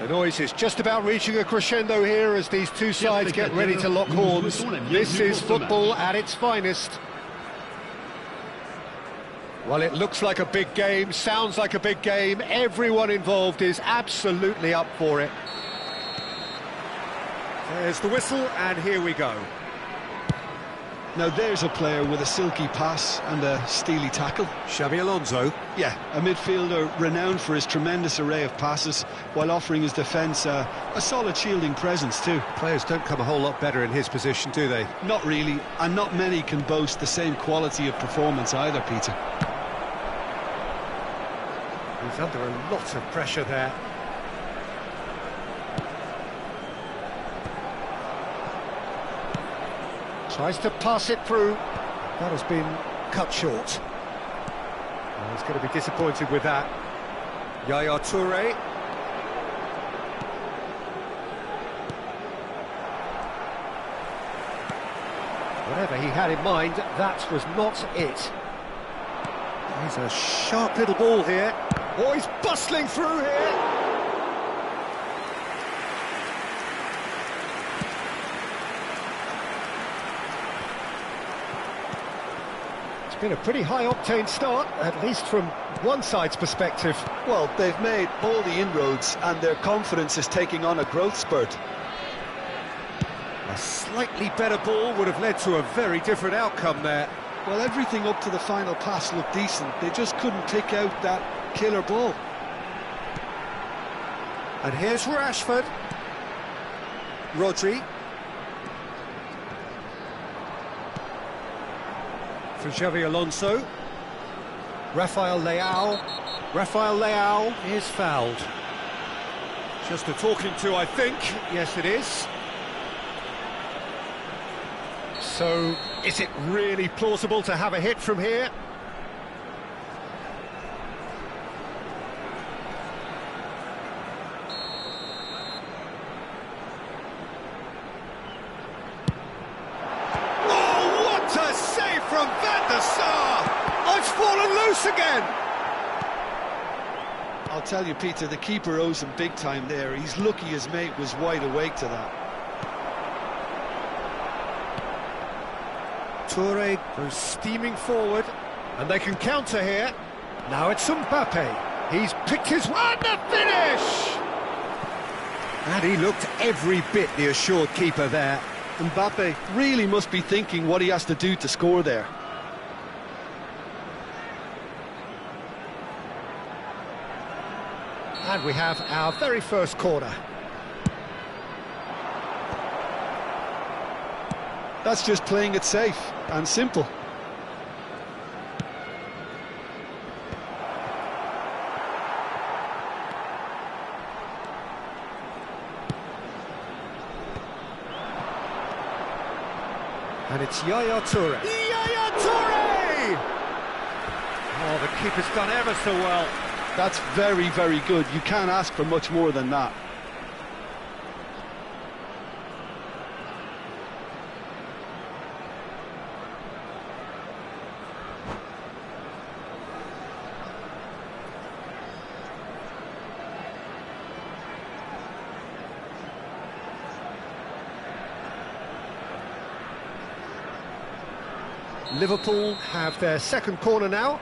The noise is just about reaching a crescendo here as these two sides get ready to lock horns. This is football at its finest. Well, it looks like a big game, sounds like a big game. Everyone involved is absolutely up for it. There's the whistle, and here we go. Now there's a player with a silky pass and a steely tackle. Xabi Alonso. Yeah, a midfielder renowned for his tremendous array of passes, while offering his defence a solid shielding presence too. Players don't come a whole lot better in his position, do they? Not really, and not many can boast the same quality of performance either, Peter. He's under a lot of pressure there. Tries to pass it through. That has been cut short. Well, he's going to be disappointed with that. Yaya Toure. Whatever he had in mind, that was not it. He's a sharp little ball here. Oh, he's bustling through here. It's been a pretty high-octane start, at least from one side's perspective. Well, they've made all the inroads and their confidence is taking on a growth spurt. A slightly better ball would have led to a very different outcome there. Well, everything up to the final pass looked decent. They just couldn't pick out that killer ball. And here's Rashford. Rodri. For Xabi Alonso. Rafael Leao. Rafael Leao is fouled. Just a talking to, I think. Yes, it is. So, is it really plausible to have a hit from here? Oh, what a save from Van der Sar! Oh, it's fallen loose again! I'll tell you, Peter, the keeper owes him big time there. He's lucky his mate was wide awake to that. Toure goes steaming forward, and they can counter here. Now it's Mbappe. He's picked his one, the finish! And he looked every bit the assured keeper there. Mbappe really must be thinking what he has to do to score there. And we have our very first corner. That's just playing it safe and simple. And it's Yaya Toure. Yaya Toure! Oh, the keeper's done ever so well. That's very, very good. You can't ask for much more than that. Liverpool have their second corner now.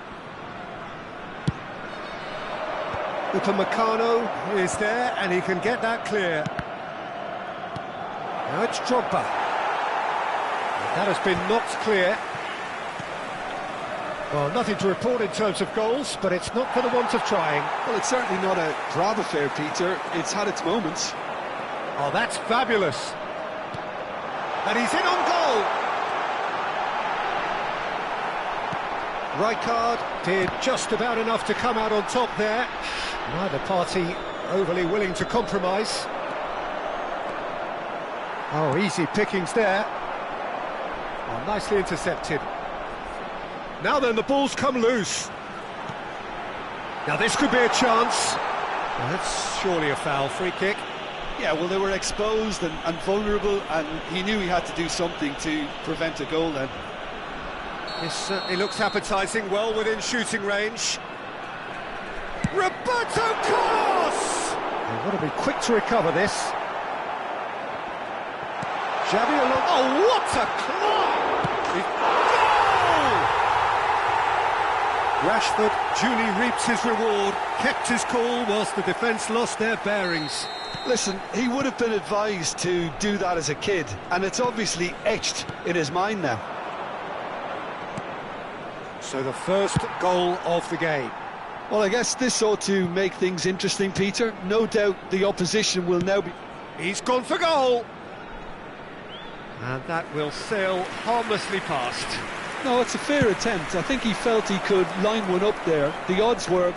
Upamecano is there, and he can get that clear. Now it's Drogba. That has been knocked clear. Well, nothing to report in terms of goals, but it's not for the want of trying. Well, it's certainly not a grab affair, Peter. It's had its moments. Oh, that's fabulous. And he's in on goal. Rijkaard did just about enough to come out on top there. Neither party overly willing to compromise. Oh, easy pickings there. Oh, nicely intercepted. Now then, the ball's come loose. Now this could be a chance. Well, that's surely a foul. Free kick. Yeah, well, they were exposed and vulnerable, and he knew he had to do something to prevent a goal then. This certainly looks appetising, well within shooting range. Roberto Carlos! They've got to be quick to recover this. Xavi along. Oh, what a climb! Goal! Rashford duly reaps his reward, kept his cool whilst the defence lost their bearings. Listen, he would have been advised to do that as a kid, and it's obviously etched in his mind now. So the first goal of the game. Well, I guess this ought to make things interesting, Peter. No doubt the opposition will now be... He's gone for goal! And that will sail harmlessly past. No, it's a fair attempt. I think he felt he could line one up there. The odds were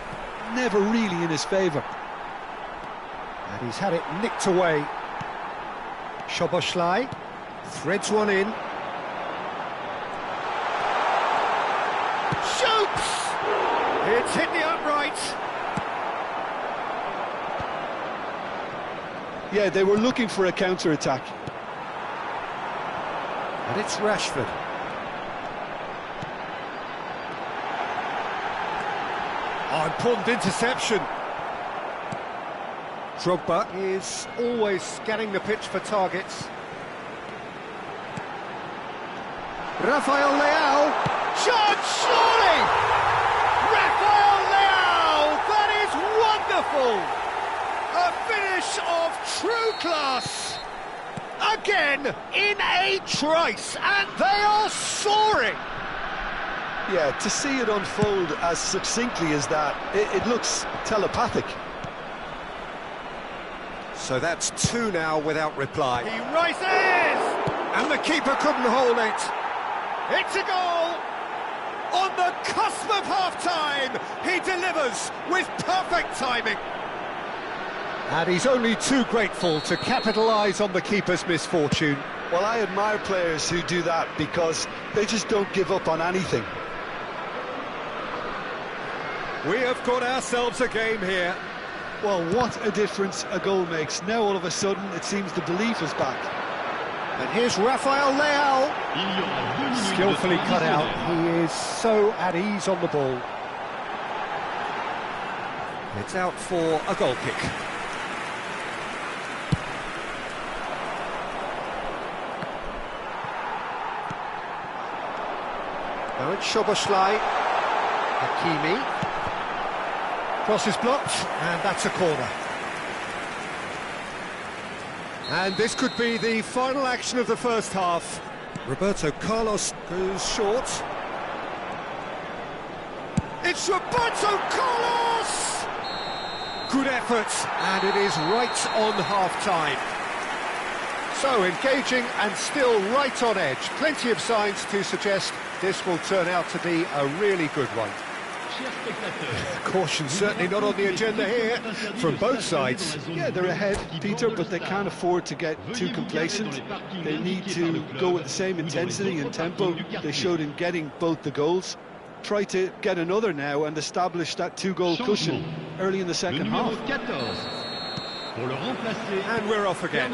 never really in his favour. And he's had it nicked away. Szoboszlai threads one in. Shoots! It's hit the upright. Yeah, they were looking for a counter-attack. And it's Rashford. Oh, important interception. Drogba is always scanning the pitch for targets. Rafael Leao. Shot, surely! Rafael Leao! That is wonderful! A finish of true class! Again, in a trice, and they are soaring! Yeah, to see it unfold as succinctly as that, it looks telepathic. So that's two now without reply. He rises! And the keeper couldn't hold it. It's a goal! On the cusp of half-time, he delivers with perfect timing. And he's only too grateful to capitalise on the keeper's misfortune. Well, I admire players who do that because they just don't give up on anything. We have got ourselves a game here. Well, what a difference a goal makes. Now, all of a sudden, it seems the belief is back. And here's Rafael Leao. Skillfully cut out. He is so at ease on the ball. It's out for a goal kick. Now it's Szoboszlai. Hakimi. Cross is blocked, and that's a corner. And this could be the final action of the first half. Roberto Carlos goes short. It's Roberto Carlos! Good effort, and it is right on half-time. So engaging and still right on edge. Plenty of signs to suggest this will turn out to be a really good one. Caution certainly not on the agenda here from both sides. Yeah, they're ahead, Peter, but they can't afford to get too complacent. They need to go with the same intensity and tempo they showed in getting both the goals. Try to get another now and establish that two-goal cushion early in the second half. And we're off again.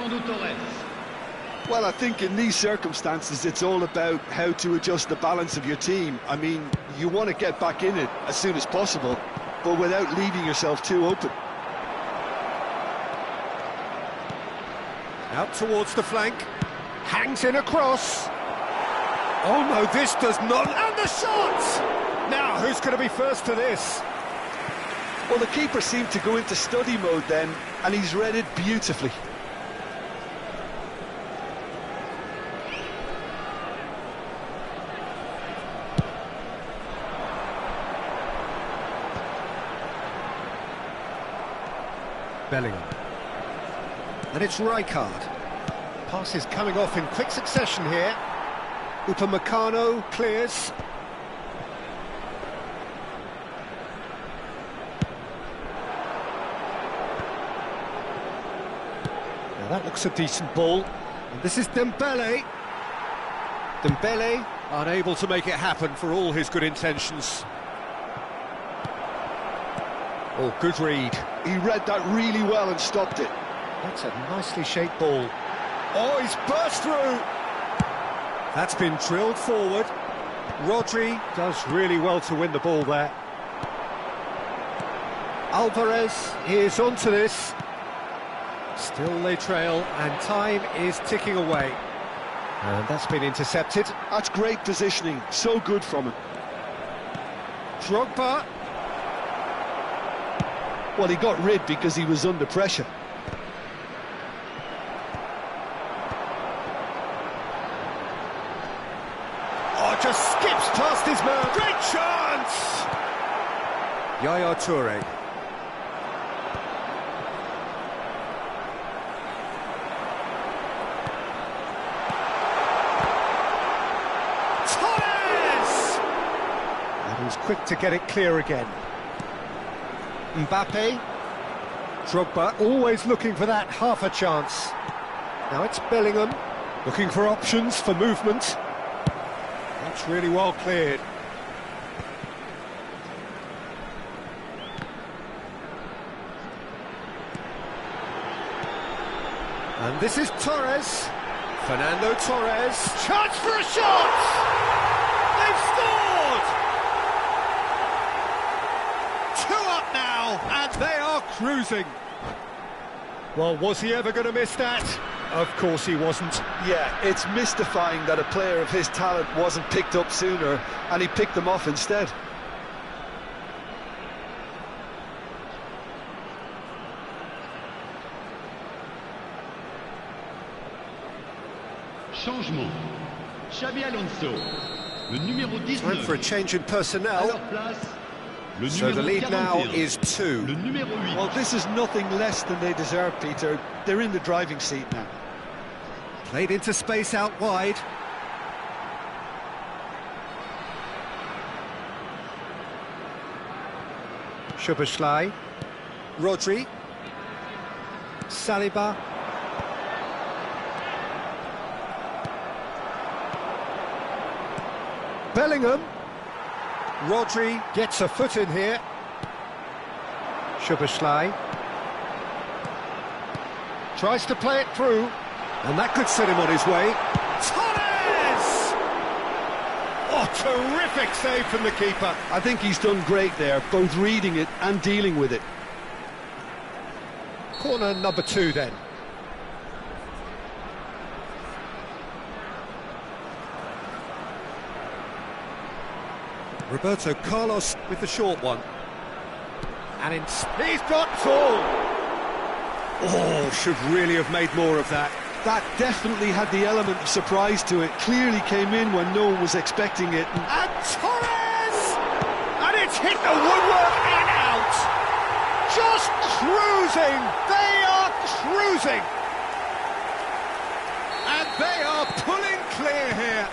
Well, I think in these circumstances, it's all about how to adjust the balance of your team. I mean, you want to get back in it as soon as possible, but without leaving yourself too open. Out towards the flank. Hangs in a cross. Oh no, this does not... And the shot! Now, who's going to be first to this? Well, the keeper seemed to go into study mode then, and he's read it beautifully. Bellingham. And it's Rijkaard. Pass is coming off in quick succession here. Upamecano clears. Now that looks a decent ball. And this is Dembele. Dembele unable to make it happen for all his good intentions. Oh, good read. He read that really well and stopped it. That's a nicely shaped ball. Oh, he's burst through. That's been drilled forward. Rodri does really well to win the ball there. Alvarez is onto this. Still they trail, and time is ticking away. And that's been intercepted. That's great positioning, so good from him. Drogba. Well, he got rid because he was under pressure. Oh, just skips past his man. Great chance! Yaya Toure. And he's quick to get it clear again. Mbappe. Drogba always looking for that half a chance. Now it's Bellingham, looking for options for movement. That's really well cleared. And this is Torres. Fernando Torres. Chance for a shot! They've scored! 2 up now, and they are cruising. Well, was he ever going to miss that? Of course he wasn't. Yeah, it's mystifying that a player of his talent wasn't picked up sooner, and he picked them off instead. Changement. Xabi Alonso. Le numéro 19. Time for a change in personnel. So the lead now is 2. Le numéro 8. Well, this is nothing less than they deserve, Peter. They're in the driving seat now. Played into space out wide. Szoboszlai. Rodri. Saliba. Bellingham. Rodri gets a foot in here. Szoboszlai. Tries to play it through, and that could set him on his way. Torres! Oh, terrific save from the keeper. I think he's done great there, both reading it and dealing with it. Corner number 2 then. Roberto Carlos with the short one. And he's got full! Oh, should really have made more of that. That definitely had the element of surprise to it. Clearly came in when no one was expecting it. And Torres! And it's hit the woodwork and out! Just cruising! They are cruising! And they are pulling clear here.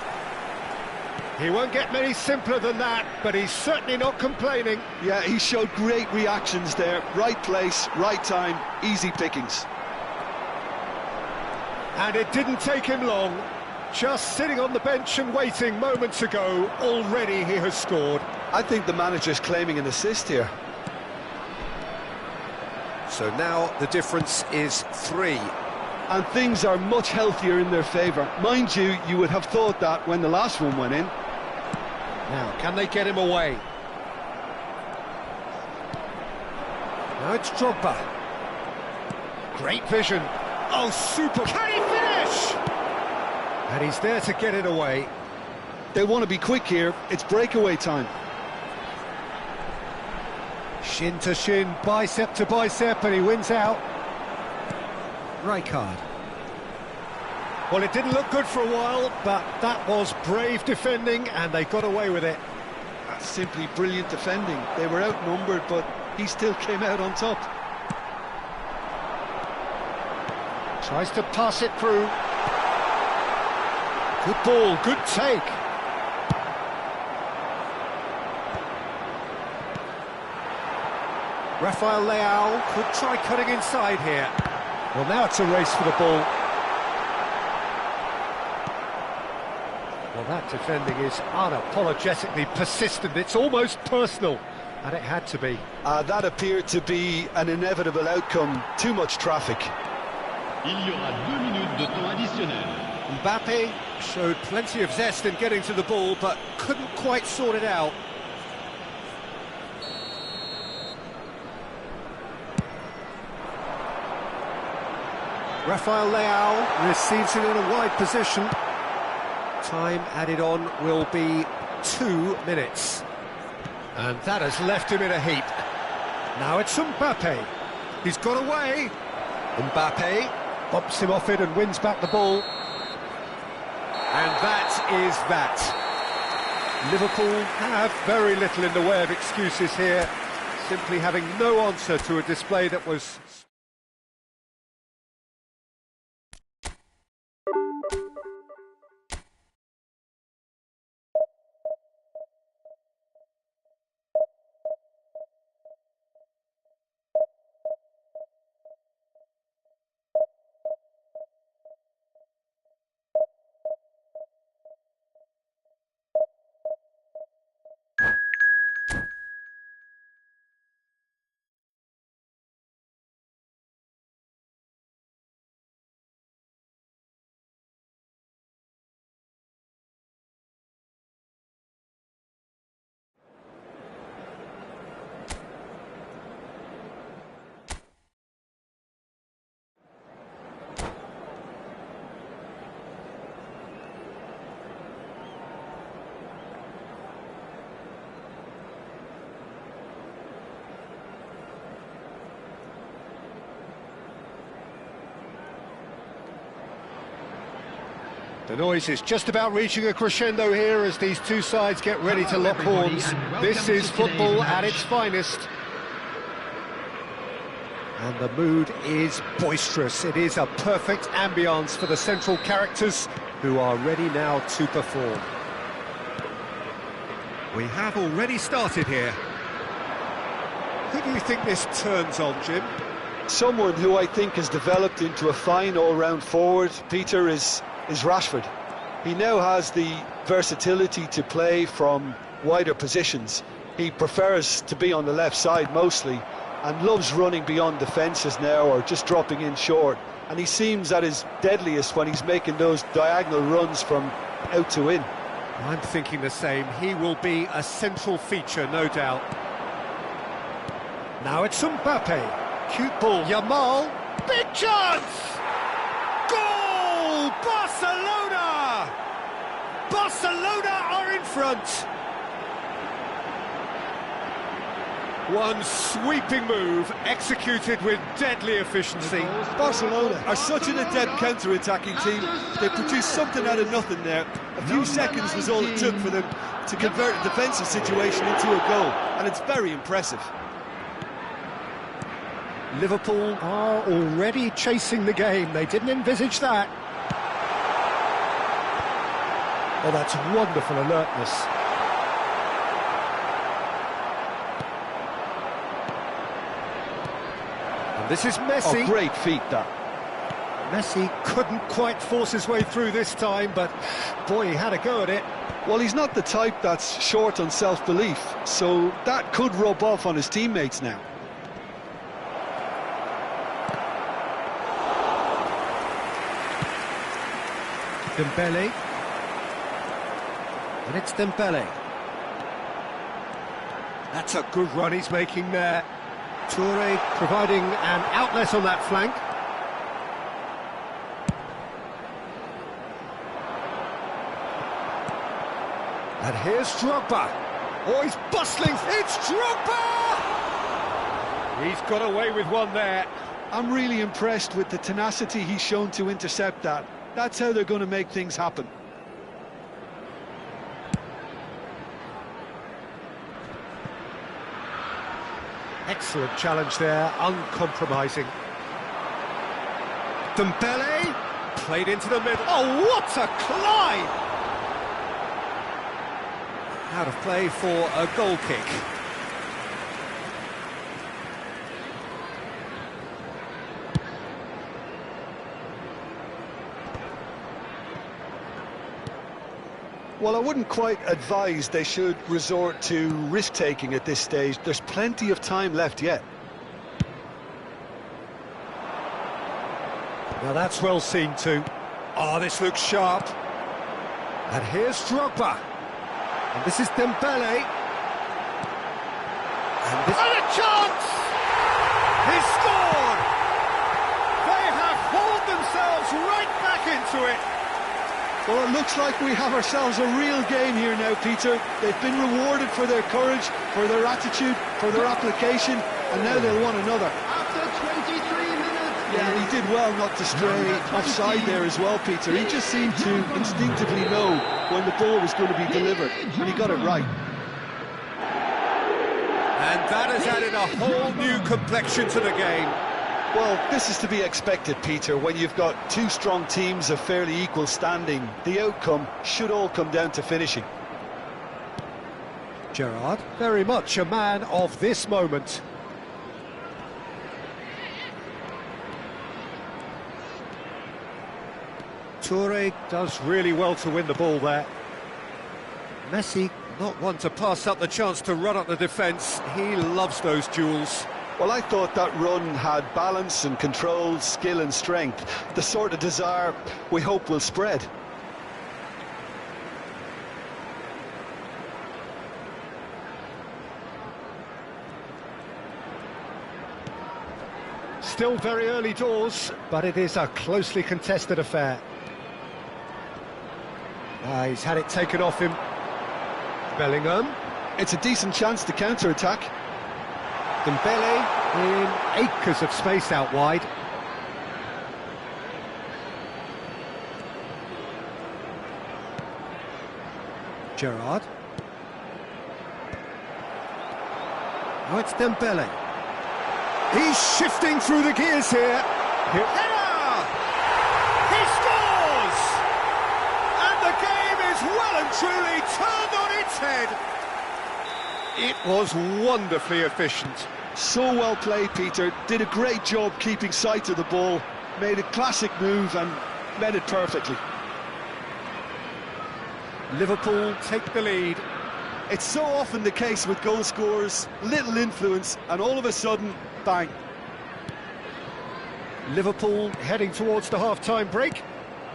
He won't get many simpler than that, but he's certainly not complaining. Yeah, he showed great reactions there. Right place, right time, easy pickings. And it didn't take him long. Just sitting on the bench and waiting moments ago, already he has scored. I think the manager's claiming an assist here. So now the difference is 3. And things are much healthier in their favour. Mind you, you would have thought that when the last one went in. Now, can they get him away? Now it's Drogba. Great vision. Oh, super. Can he finish? And he's there to get it away. They want to be quick here. It's breakaway time. Shin to shin, bicep to bicep, and he wins out. Right card. Well, it didn't look good for a while, but that was brave defending, and they got away with it. That's simply brilliant defending. They were outnumbered, but he still came out on top. Tries to pass it through. Good ball, good take. Rafael Leao could try cutting inside here. Well, now it's a race for the ball. Well, that defending is unapologetically persistent. It's almost personal, and it had to be. That appeared to be an inevitable outcome. Too much traffic. Il y aura 2 minutes de temps additionnel. Mbappe showed plenty of zest in getting to the ball, but couldn't quite sort it out. Rafael Leao receives it in a wide position. Time added on will be 2 minutes. And that has left him in a heap. Now it's Mbappe. He's got away. Mbappe bumps him off it and wins back the ball. And that is that. Liverpool have very little in the way of excuses here, simply having no answer to a display that was... The noise is just about reaching a crescendo here as these two sides get ready to lock horns. This is football at its finest. And the mood is boisterous. It is a perfect ambience for the central characters who are ready now to perform. We have already started here. Who do you think this turns on, Jim? Someone who I think has developed into a fine all-round forward, Peter, is Rashford. He now has the versatility to play from wider positions. He prefers to be on the left side mostly and loves running beyond defences now or just dropping in short. And he seems at his deadliest when he's making those diagonal runs from out to in. I'm thinking the same. He will be a central feature, no doubt. Now it's Mbappe. Cute ball. Yamal. Big chance! Goal! Barcelona! Barcelona are in front. One sweeping move, executed with deadly efficiency. Barcelona are such an adept counter-attacking team. They produced something out of nothing there. A few seconds was all it took for them to convert a defensive situation into a goal, and it's very impressive. Liverpool are already chasing the game. They didn't envisage that. Oh, that's wonderful alertness. And this is Messi. Oh, great feat, that. Messi couldn't quite force his way through this time, but boy, he had a go at it. Well, he's not the type that's short on self-belief, so that could rub off on his teammates now. Dembele. And it's Dembele. That's a good run he's making there. Toure providing an outlet on that flank. And here's Drogba. Oh, he's bustling. It's Drogba! He's got away with one there. I'm really impressed with the tenacity he's shown to intercept that. That's how they're going to make things happen. Excellent challenge there, uncompromising. Dembele, played into the middle. Oh, what a climb! Out of play for a goal kick. Well, I wouldn't quite advise they should resort to risk-taking at this stage. There's plenty of time left yet. Now that's well seen too. Oh, this looks sharp. And here's Drogba. And this is Dembele. And a chance! He scored! They have hauled themselves right back into it. Well, it looks like we have ourselves a real game here now, Peter. They've been rewarded for their courage, for their attitude, for their application, and now they'll want another. After 23 minutes. Yeah, and he did well not to stray offside there as well, Peter. He just seemed to instinctively know when the ball was going to be delivered, and he got it right. And that has added a whole new complexion to the game. Well, this is to be expected, Peter. When you've got two strong teams of fairly equal standing, the outcome should all come down to finishing. Gerrard, very much a man of this moment. Toure does really well to win the ball there. Messi, not one to pass up the chance to run up the defence. He loves those duels. Well, I thought that run had balance and control, skill and strength. The sort of desire we hope will spread. Still very early doors, but it is a closely contested affair. He's had it taken off him. Bellingham. It's a decent chance to counter-attack. Dembele in acres of space out wide. Gerrard. Oh, it's Dembele. He's shifting through the gears here. Header! He scores! And the game is well and truly turned on its head. It was wonderfully efficient. So well played, Peter. Did a great job keeping sight of the ball. Made a classic move and met it perfectly. Liverpool take the lead. It's so often the case with goal scorers. Little influence and all of a sudden, bang. Liverpool heading towards the half-time break.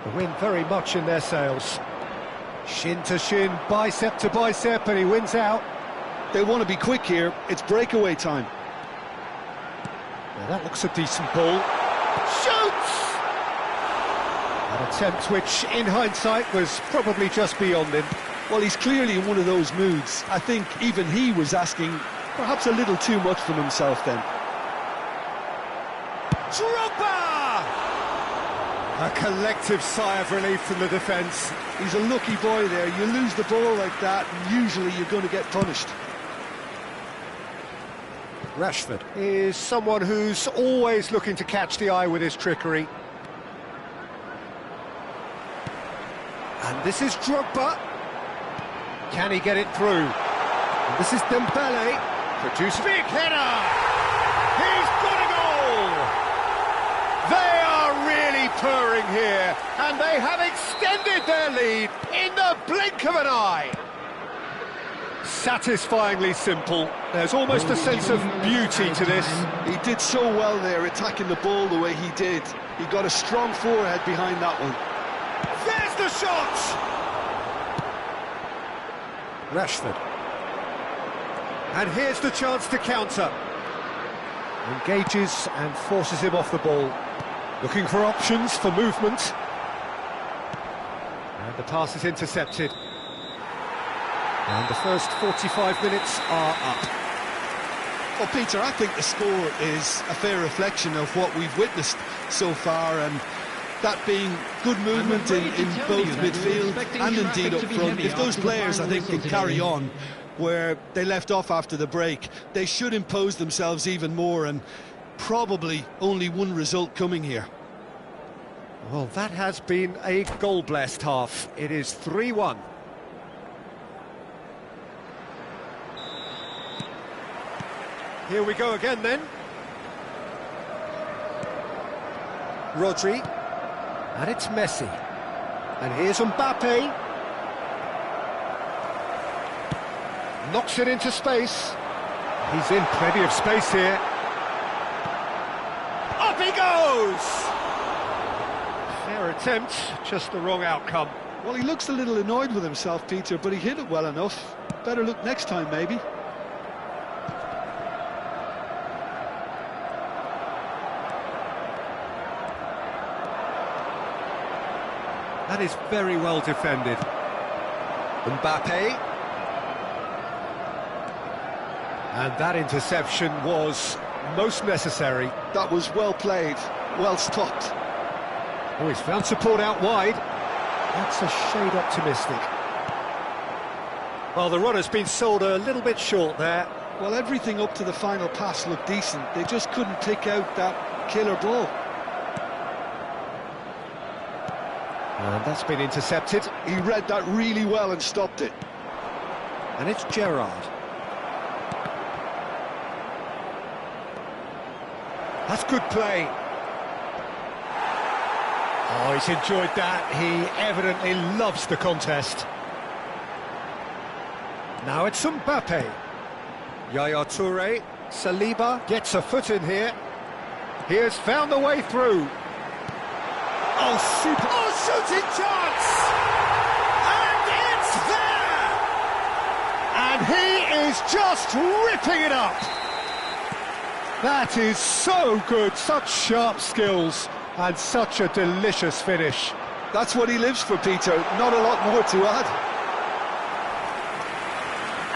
The win very much in their sails. Shin to shin, bicep to bicep, and he wins out. They want to be quick here. It's breakaway time. Now that looks a decent ball. Shoots! An attempt which, in hindsight, was probably just beyond him. Well, he's clearly in one of those moods. I think even he was asking perhaps a little too much from himself then. Drogba! A collective sigh of relief from the defence. He's a lucky boy there. You lose the ball like that, and usually you're going to get punished. Rashford is someone who's always looking to catch the eye with his trickery. And this is Drogba. Can he get it through? And this is Dembele. Produce big header! He's got a goal! They are really purring here, and they have extended their lead in the blink of an eye. Satisfyingly simple. There's almost a sense of beauty to this. He did so well there, attacking the ball the way he did. He got a strong forehead behind that one. There's the shot! Rashford. And here's the chance to counter. Engages and forces him off the ball. Looking for options for movement. And the pass is intercepted. And the first 45 minutes are up. Well, Peter, I think the score is a fair reflection of what we've witnessed so far, and that being good movement in both midfield and indeed up front. If those players, I think, can carry on where they left off after the break, they should impose themselves even more, and probably only one result coming here. Well, that has been a goal-blessed half. It is 3-1. Here we go again then. Rodri. And it's Messi. And here's Mbappe. Knocks it into space. He's in plenty of space here. Up he goes! Fair attempt, just the wrong outcome. Well, he looks a little annoyed with himself, Peter, but he hit it well enough. Better look next time, maybe. That is very well defended. Mbappe. And that interception was most necessary. That was well played, well stopped. Oh, he's found support out wide. That's a shade optimistic. Well, the runner's been sold a little bit short there. Well, everything up to the final pass looked decent. They just couldn't pick out that killer ball. And that's been intercepted. He read that really well and stopped it. And it's Gerrard. That's good play. Oh, he's enjoyed that. He evidently loves the contest. Now it's Mbappe. Yaya Toure. Saliba gets a foot in here. He has found the way through. Oh, super. Oh, shooting chance! And it's there! And he is just ripping it up. That is so good, such sharp skills, and such a delicious finish. That's what he lives for, Peter, not a lot more to add.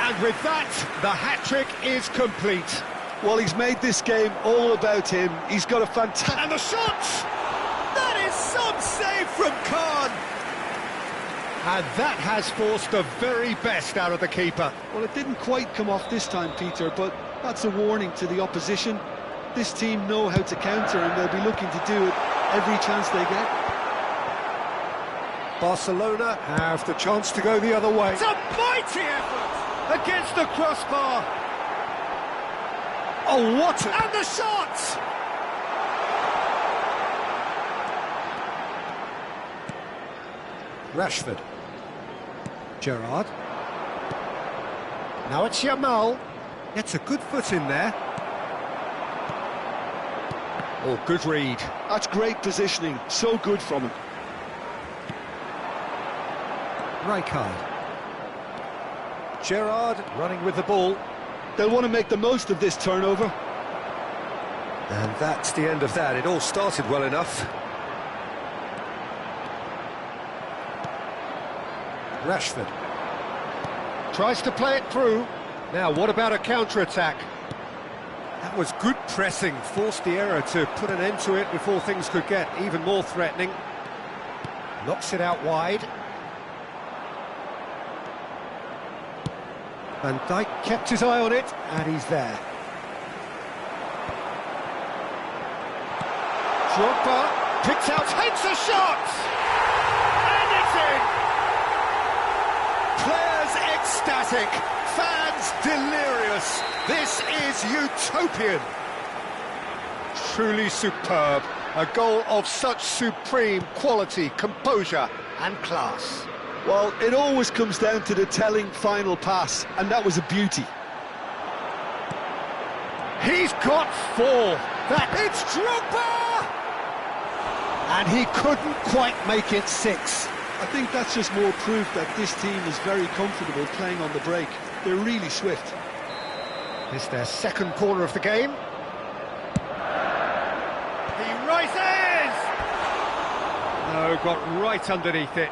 And with that, the hat-trick is complete. Well, he's made this game all about him. He's got a fantastic... And the shot! That is some save from Khan! And that has forced the very best out of the keeper. Well, it didn't quite come off this time, Peter, but that's a warning to the opposition. This team know how to counter, and they'll be looking to do it every chance they get. Barcelona have the chance to go the other way. It's a mighty effort against the crossbar. Oh, what? And the shot! Rashford. Gerrard. Now it's Yamal. Gets a good foot in there. Oh, good read. That's great positioning. So good from him. Rijkaard. Gerrard running with the ball. They'll want to make the most of this turnover. And that's the end of that. It all started well enough. Rashford. Tries to play it through. Now, what about a counter-attack? That was good pressing, forced the error to put an end to it before things could get even more threatening. Knocks it out wide. Van Dijk kept his eye on it, and he's there. Drogba picks out, takes a shot! And it's in! Players ecstatic, fans delirious. This is utopian. Truly superb. A goal of such supreme quality, composure and class. Well, it always comes down to the telling final pass, and that was a beauty. He's got four. It's Drogba! And he couldn't quite make it six. I think that's just more proof that this team is very comfortable playing on the break. They're really swift. It's their second corner of the game. He rises! No, got right underneath it.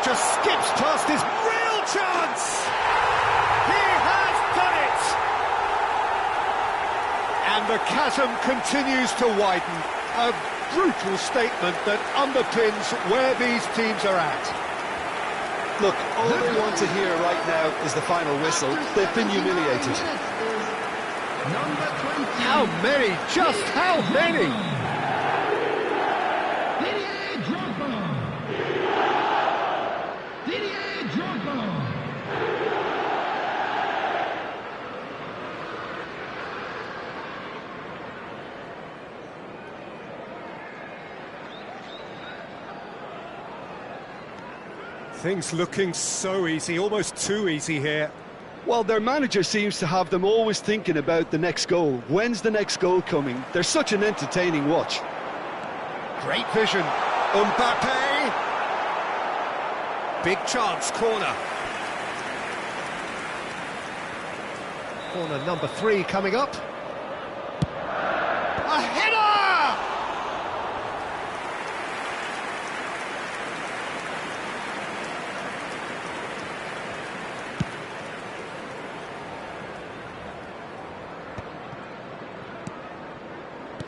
Just skips past his real chance! He has done it! And the chasm continues to widen. A brutal statement that underpins where these teams are at. Look, all they want to hear right now is the final whistle. They've been humiliated. How many? Just how many? Things looking so easy, almost too easy here. Well, their manager seems to have them always thinking about the next goal. When's the next goal coming? They're such an entertaining watch. Great vision. Mbappe. Big chance, corner. Corner number 3 coming up. A header!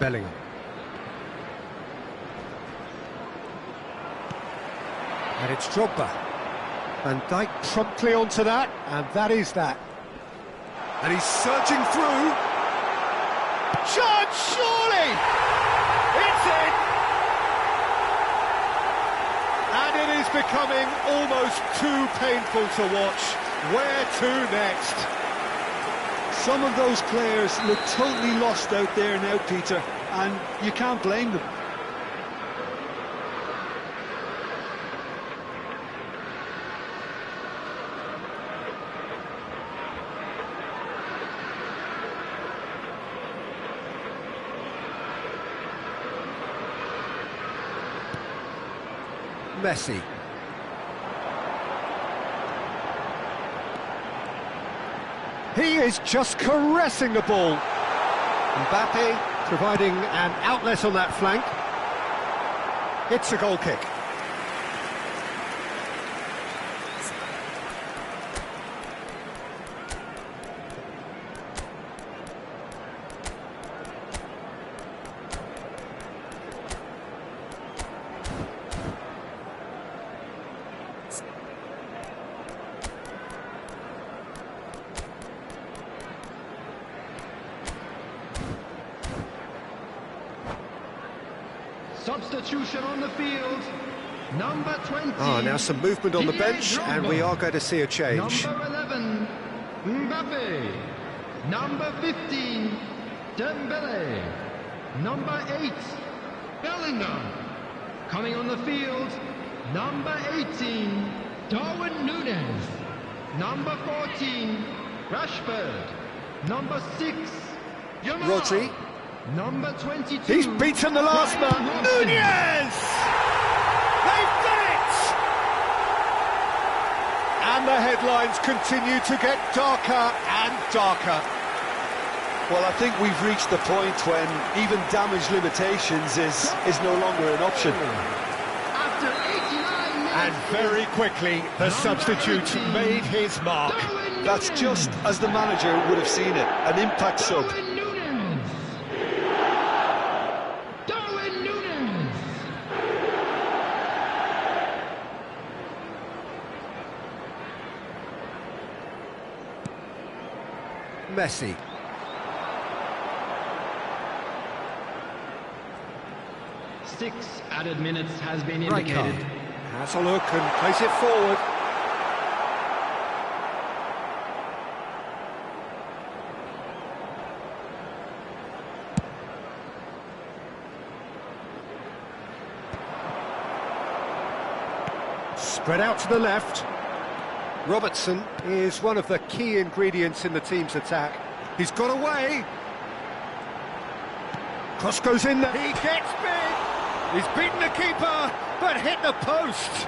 Bellingham. And it's Drogba. Van Dijk promptly onto that, and that is that. And he's surging through. Chance, surely! It's in! And it is becoming almost too painful to watch. Where to next? Some of those players look totally lost out there now, Peter, and you can't blame them. Messi. He is just caressing the ball. Mbappe providing an outlet on that flank. It's a goal kick. Substitution on the field. Number 20. Now some movement on the bench, and we are going to see a change. Number 11, Mbappe. Number 15, Dembele. Number 8, Bellingham. Coming on the field, number 18, Darwin Núñez. Number 14, Rashford. Number 6, Yamal. Rodri. Number 22. He's beaten the last man. Núñez! They've done it! And the headlines continue to get darker and darker. Well, I think we've reached the point when even damage limitations is no longer an option. After 89 minutes. And very quickly, the substitute made his mark. That's just as the manager would have seen it, an impact sub. Messi. Six added minutes has been Right indicated. card. Has a look and plays it forward. Spread out to the left. Robertson is one of the key ingredients in the team's attack. He's got away. Cross goes in there. He gets big. He's beaten the keeper, but hit the post.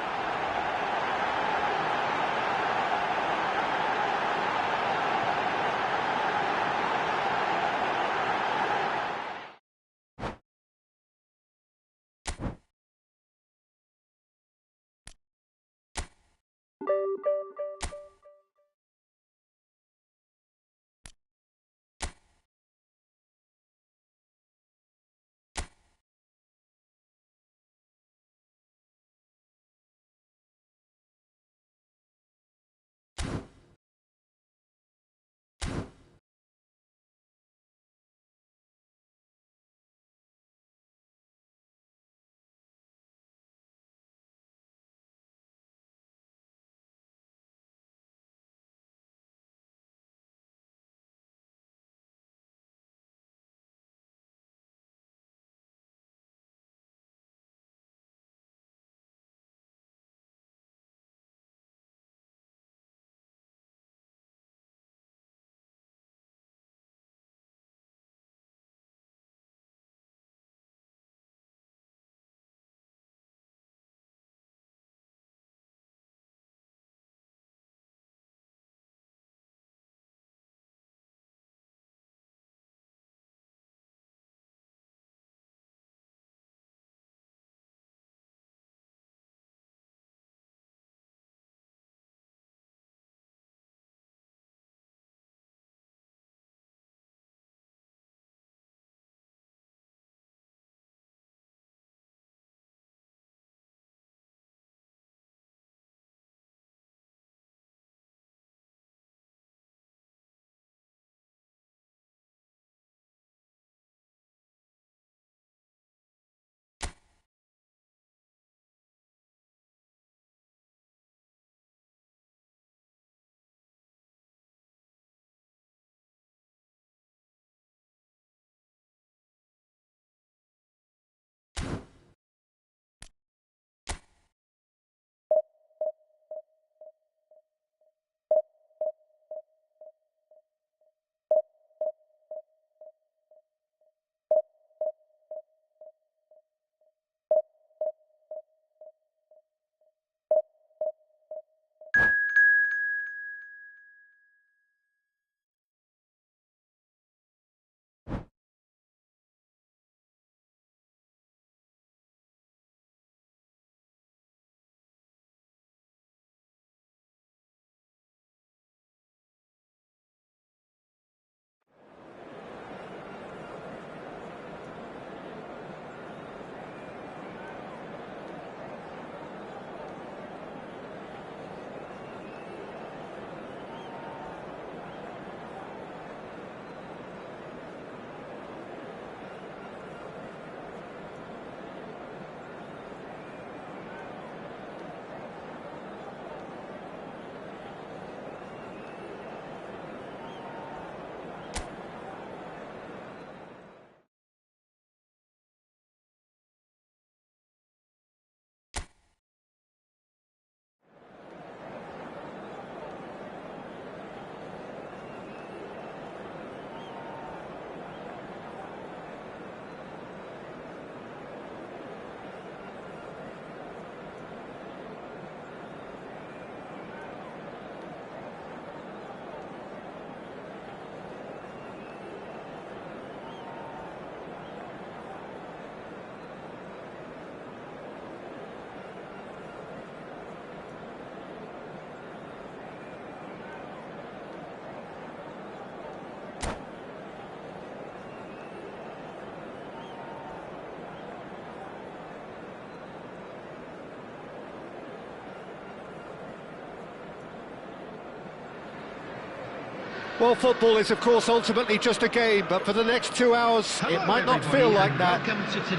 Well, football is, of course, ultimately just a game, but for the next 2 hours, it might not feel like that.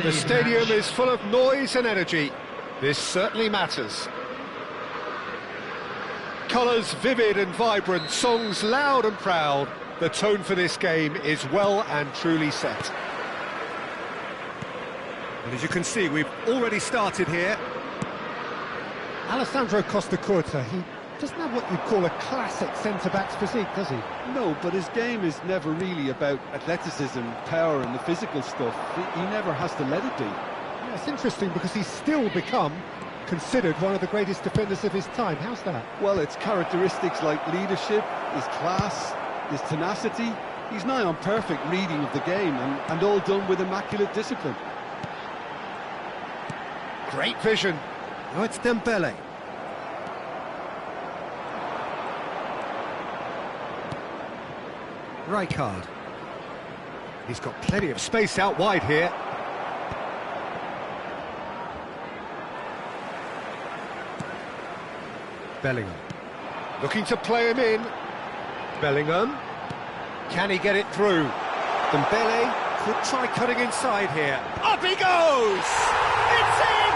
The stadium is full of noise and energy. This certainly matters. Colours vivid and vibrant, songs loud and proud. The tone for this game is well and truly set. And as you can see, we've already started here. Alessandro Costacurta, he doesn't have what you'd call a classic centre-back's physique, does he? No, but his game is never really about athleticism, power and the physical stuff. He never has to let it be. Yeah, it's interesting because he's still become considered one of the greatest defenders of his time. How's that? Well, it's characteristics like leadership, his class, his tenacity. He's nigh on perfect reading of the game and all done with immaculate discipline. Great vision. Oh, it's Dembele. Rijkaard. He's got plenty of space out wide here. Bellingham. Looking to play him in. Bellingham. Can he get it through? Dembele could try cutting inside here. Up he goes! It's in!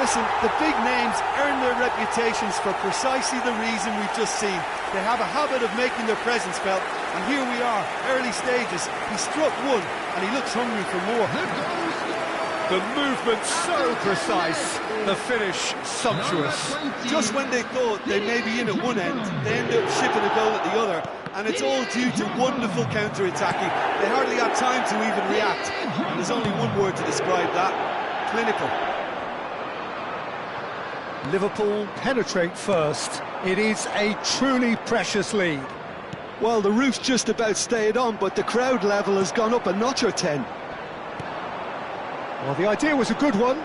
Listen, the big names earn their reputations for precisely the reason we've just seen. They have a habit of making their presence felt, and here we are, early stages. He struck one, and he looks hungry for more. The movement so precise, the finish sumptuous. Just when they thought they may be in at one end, they end up shipping a goal at the other, and it's all due to wonderful counter-attacking. They hardly had time to even react, and there's only one word to describe that: clinical. Liverpool penetrate first. It is a truly precious lead. Well, the roof's just about stayed on, but the crowd level has gone up a notch or 10. Well, the idea was a good one.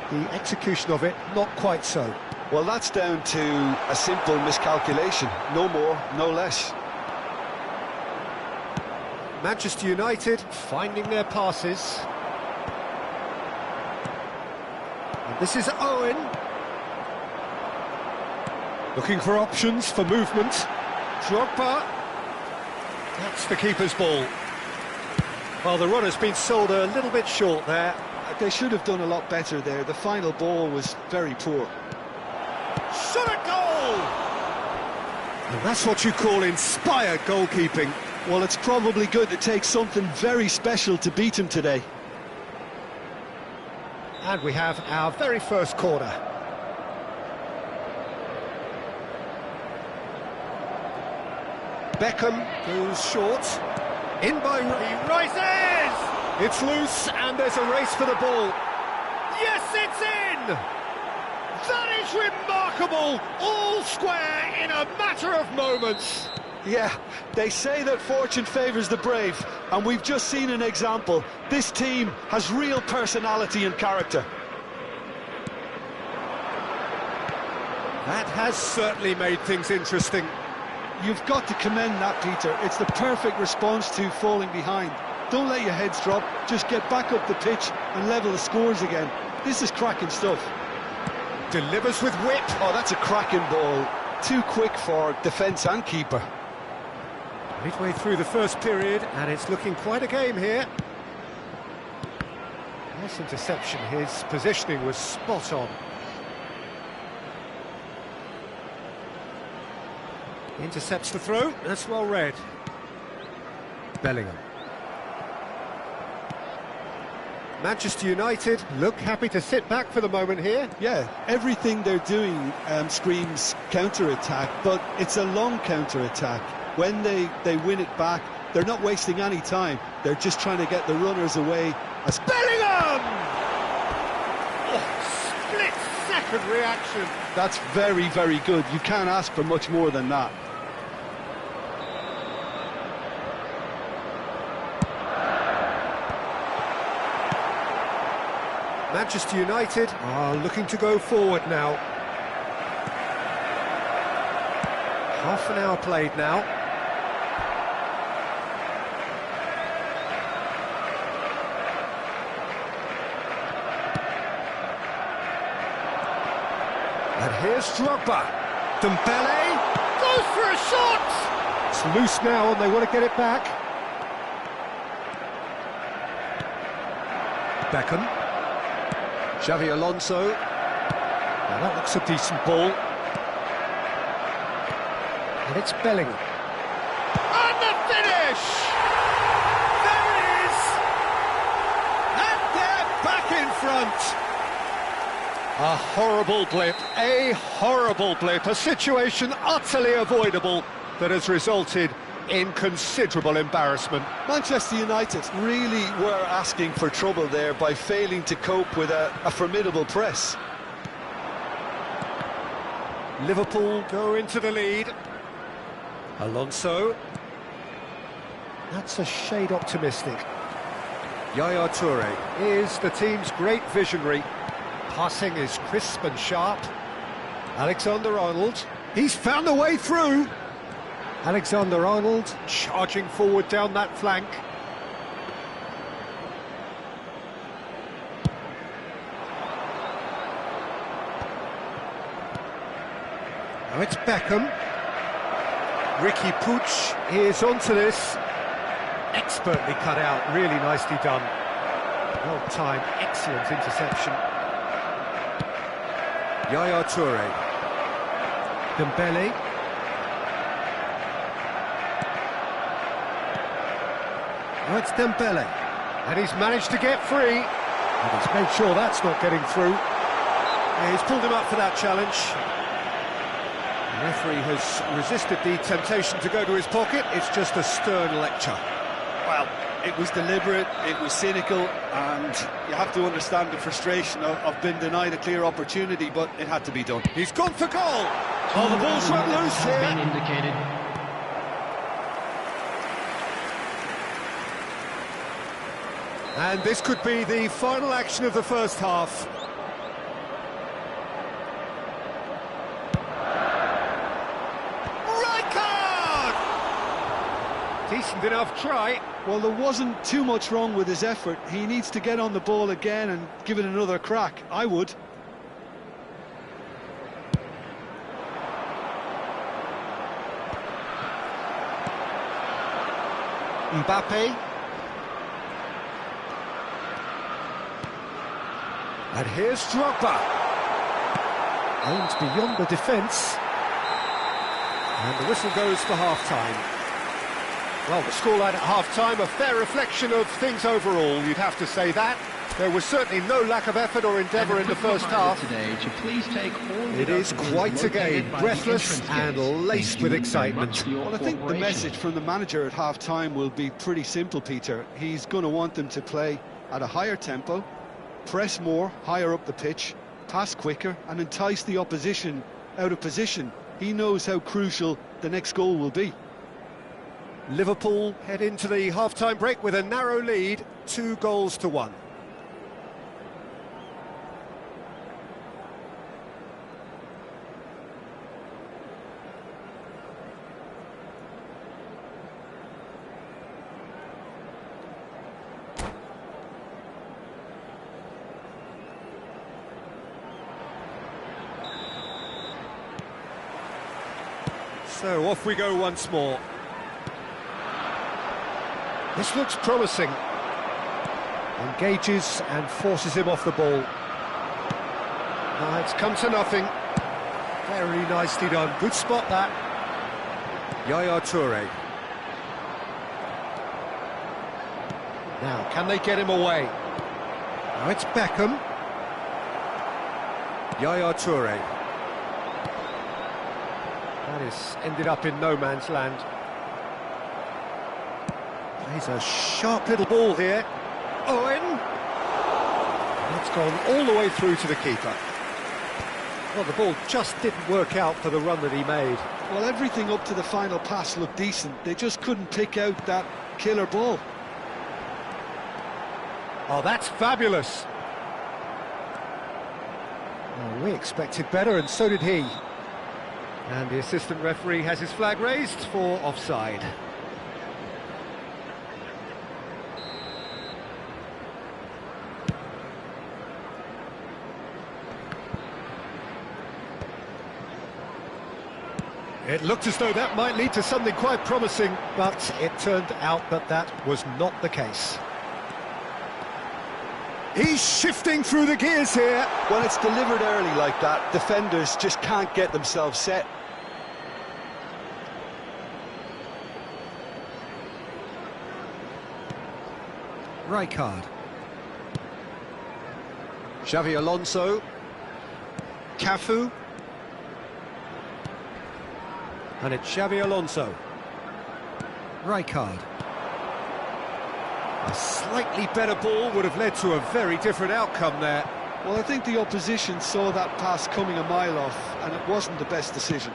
The execution of it, not quite so. Well, that's down to a simple miscalculation. No more, no less. Manchester United finding their passes. And this is Owen. Looking for options for movement. Drogba. That's the keeper's ball. Well, the run has been sold a little bit short there. They should have done a lot better there. The final ball was very poor. Shot at goal! And that's what you call inspired goalkeeping. Well, it's probably good to take something very special to beat him today. And we have our very first corner. Beckham goes short. In by... He rises! It's loose, and there's a race for the ball. Yes, it's in! That is remarkable! All square in a matter of moments. Yeah, they say that fortune favours the brave, and we've just seen an example. This team has real personality and character. That has certainly made things interesting. You've got to commend that, Peter. It's the perfect response to falling behind. Don't let your heads drop, just get back up the pitch and level the scores again. This is cracking stuff. Delivers with whip. Oh, that's a cracking ball. Too quick for defence and keeper. Midway through the first period, and it's looking quite a game here. Nice interception, his positioning was spot on. Intercepts the throw, that's well read. Bellingham. Manchester United look happy to sit back for the moment here. Yeah, everything they're doing screams counter-attack, but it's a long counter-attack. When they win it back, they're not wasting any time. They're just trying to get the runners away. As Bellingham! Oh, split-second reaction. That's very, very good. You can't ask for much more than that. Manchester United are looking to go forward now. Half an hour played now. And here's Drogba. Dembele goes for a shot! It's loose now and they want to get it back. Beckham. Xavi Alonso. Now that looks a decent ball. And it's Bellingham. And the finish! There it is! And they're back in front! A horrible blip, a situation utterly avoidable that has resulted in considerable embarrassment. Manchester United really were asking for trouble there by failing to cope with a formidable press. Liverpool go into the lead. Alonso. That's a shade optimistic. Yaya Toure is the team's great visionary. Passing is crisp and sharp. Alexander-Arnold. He's found a way through. Alexander-Arnold charging forward down that flank. Now it's Beckham. Ricky Puig is onto this. Expertly cut out, really nicely done. Well timed, excellent interception. Yaya Toure. Dembele. Now it's Dembele. And he's managed to get free. And he's made sure that's not getting through. Yeah, he's pulled him up for that challenge. The referee has resisted the temptation to go to his pocket. It's just a stern lecture. Well, it was deliberate, it was cynical, and you have to understand the frustration of being denied a clear opportunity, but it had to be done. He's gone for goal. Oh, the ball's run loose Has been here. indicated. And this could be the final action of the first half. Right card! Decent enough try. Well, there wasn't too much wrong with his effort. He needs to get on the ball again and give it another crack. I would. Mbappe. And here's Drogba. Aims beyond the defence. And the whistle goes for half-time. Well, the scoreline at half-time, a fair reflection of things overall, you'd have to say that. There was certainly no lack of effort or endeavour in the first half. Today to please take all It is quite a game, breathless and laced with excitement. Well, I think the message from the manager at half-time will be pretty simple, Peter. He's going to want them to play at a higher tempo, press more, higher up the pitch, pass quicker, and entice the opposition out of position. He knows how crucial the next goal will be. Liverpool head into the half-time break with a narrow lead, 2-1. So off we go once more. This looks promising. Engages and forces him off the ball. It's come to nothing. Very nicely done. Good spot, that. Yaya Toure. Now, can they get him away? Now it's Beckham. Yaya Toure. That has ended up in no man's land. Plays a sharp little ball here. Owen! It's gone all the way through to the keeper. Well, the ball just didn't work out for the run that he made. Well, everything up to the final pass looked decent. They just couldn't pick out that killer ball. Oh, that's fabulous. Well, we expected better, and so did he. And the assistant referee has his flag raised for offside. It looked as though that might lead to something quite promising, but it turned out that that was not the case. He's shifting through the gears here. When it's delivered early like that, defenders just can't get themselves set. Rijkaard. Xavi Alonso. Cafu. And it's Xavi Alonso. Rijkaard. A slightly better ball would have led to a very different outcome there. Well, I think the opposition saw that pass coming a mile off, and it wasn't the best decision.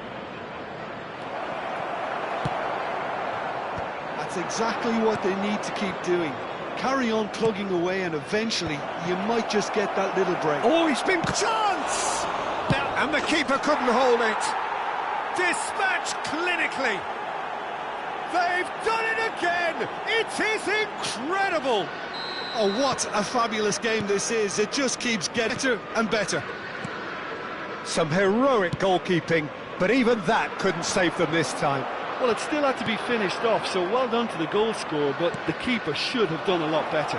That's exactly what they need to keep doing. Carry on plugging away, and eventually you might just get that little break. Oh, he's been... Chance! And the keeper couldn't hold it. Dispatched clinically. They've done it again! It is incredible! Oh, what a fabulous game this is. It just keeps getting better and better. Some heroic goalkeeping, but even that couldn't save them this time. Well, it still had to be finished off, so well done to the goal scorer, but the keeper should have done a lot better.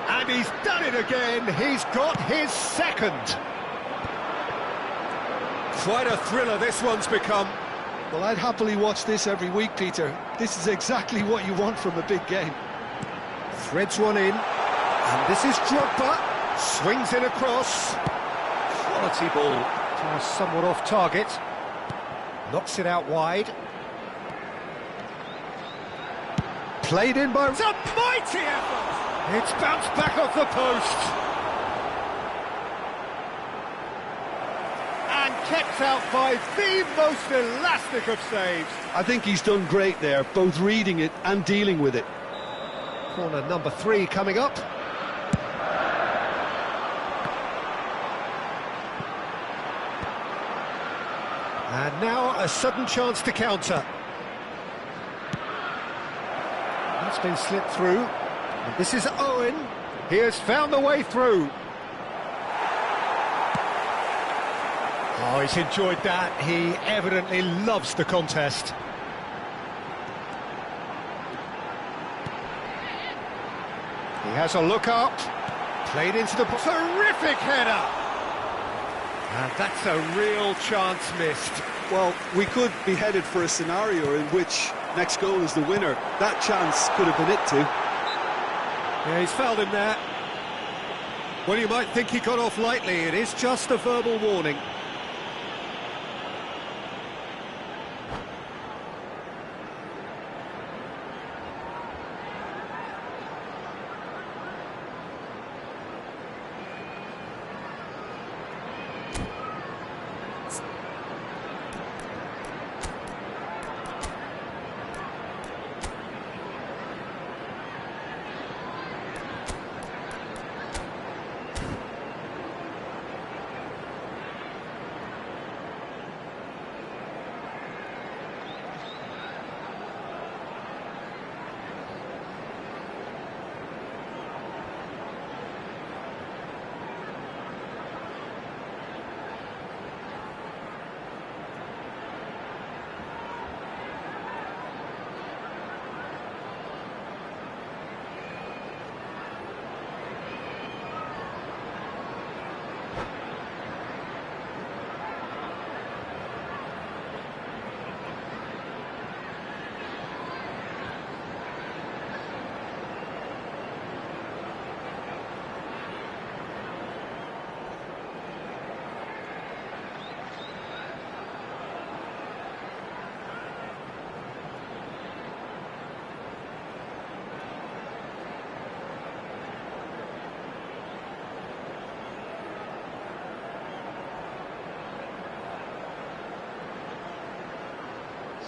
And he's done it again. He's got his second. Quite a thriller this one's become. Well, I'd happily watch this every week, Peter. This is exactly what you want from a big game. Threads one in, and this is Drogba. Swings in across. Quality ball. Somewhat off target. Knocks it out wide. Played in by... It's a mighty effort! It's bounced back off the post. And kept out by the most elastic of saves. I think he's done great there, both reading it and dealing with it. Corner number 3 coming up. And now a sudden chance to counter. That's been slipped through. And this is Owen. He has found the way through. Oh, he's enjoyed that. He evidently loves the contest. He has a look up. Played into the... Terrific header! And that's a real chance missed. Well, we could be headed for a scenario in which next goal is the winner. That chance could have been it too. Yeah, he's fouled him there. Well, you might think he got off lightly. It is just a verbal warning.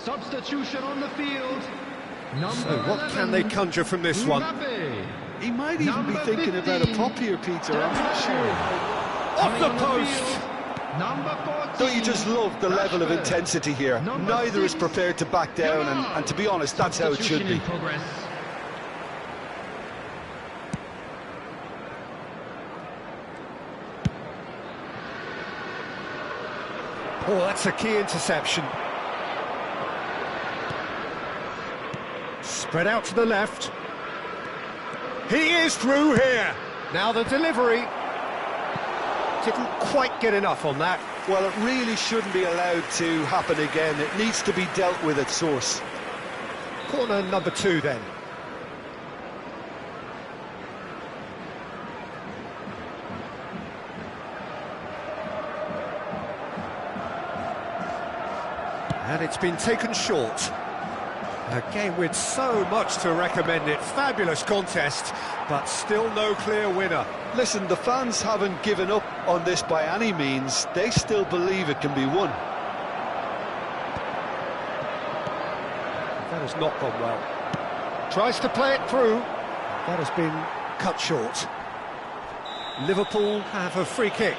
Substitution on the field. So what can they conjure from this one? He might even be thinking about a pop here, Peter. I'm not sure. Off the post! Don't you just love the level of intensity here? Neither is prepared to back down, and to be honest, that's how it should be. Oh, that's a key interception. Spread out to the left. He is through here. Now the delivery. Didn't quite get enough on that. Well, it really shouldn't be allowed to happen again. It needs to be dealt with at source. Corner number 2 then. And it's been taken short. A game with so much to recommend it. Fabulous contest, but still no clear winner. Listen, the fans haven't given up on this by any means. They still believe it can be won. That has not gone well. Tries to play it through. That has been cut short. Liverpool have a free kick.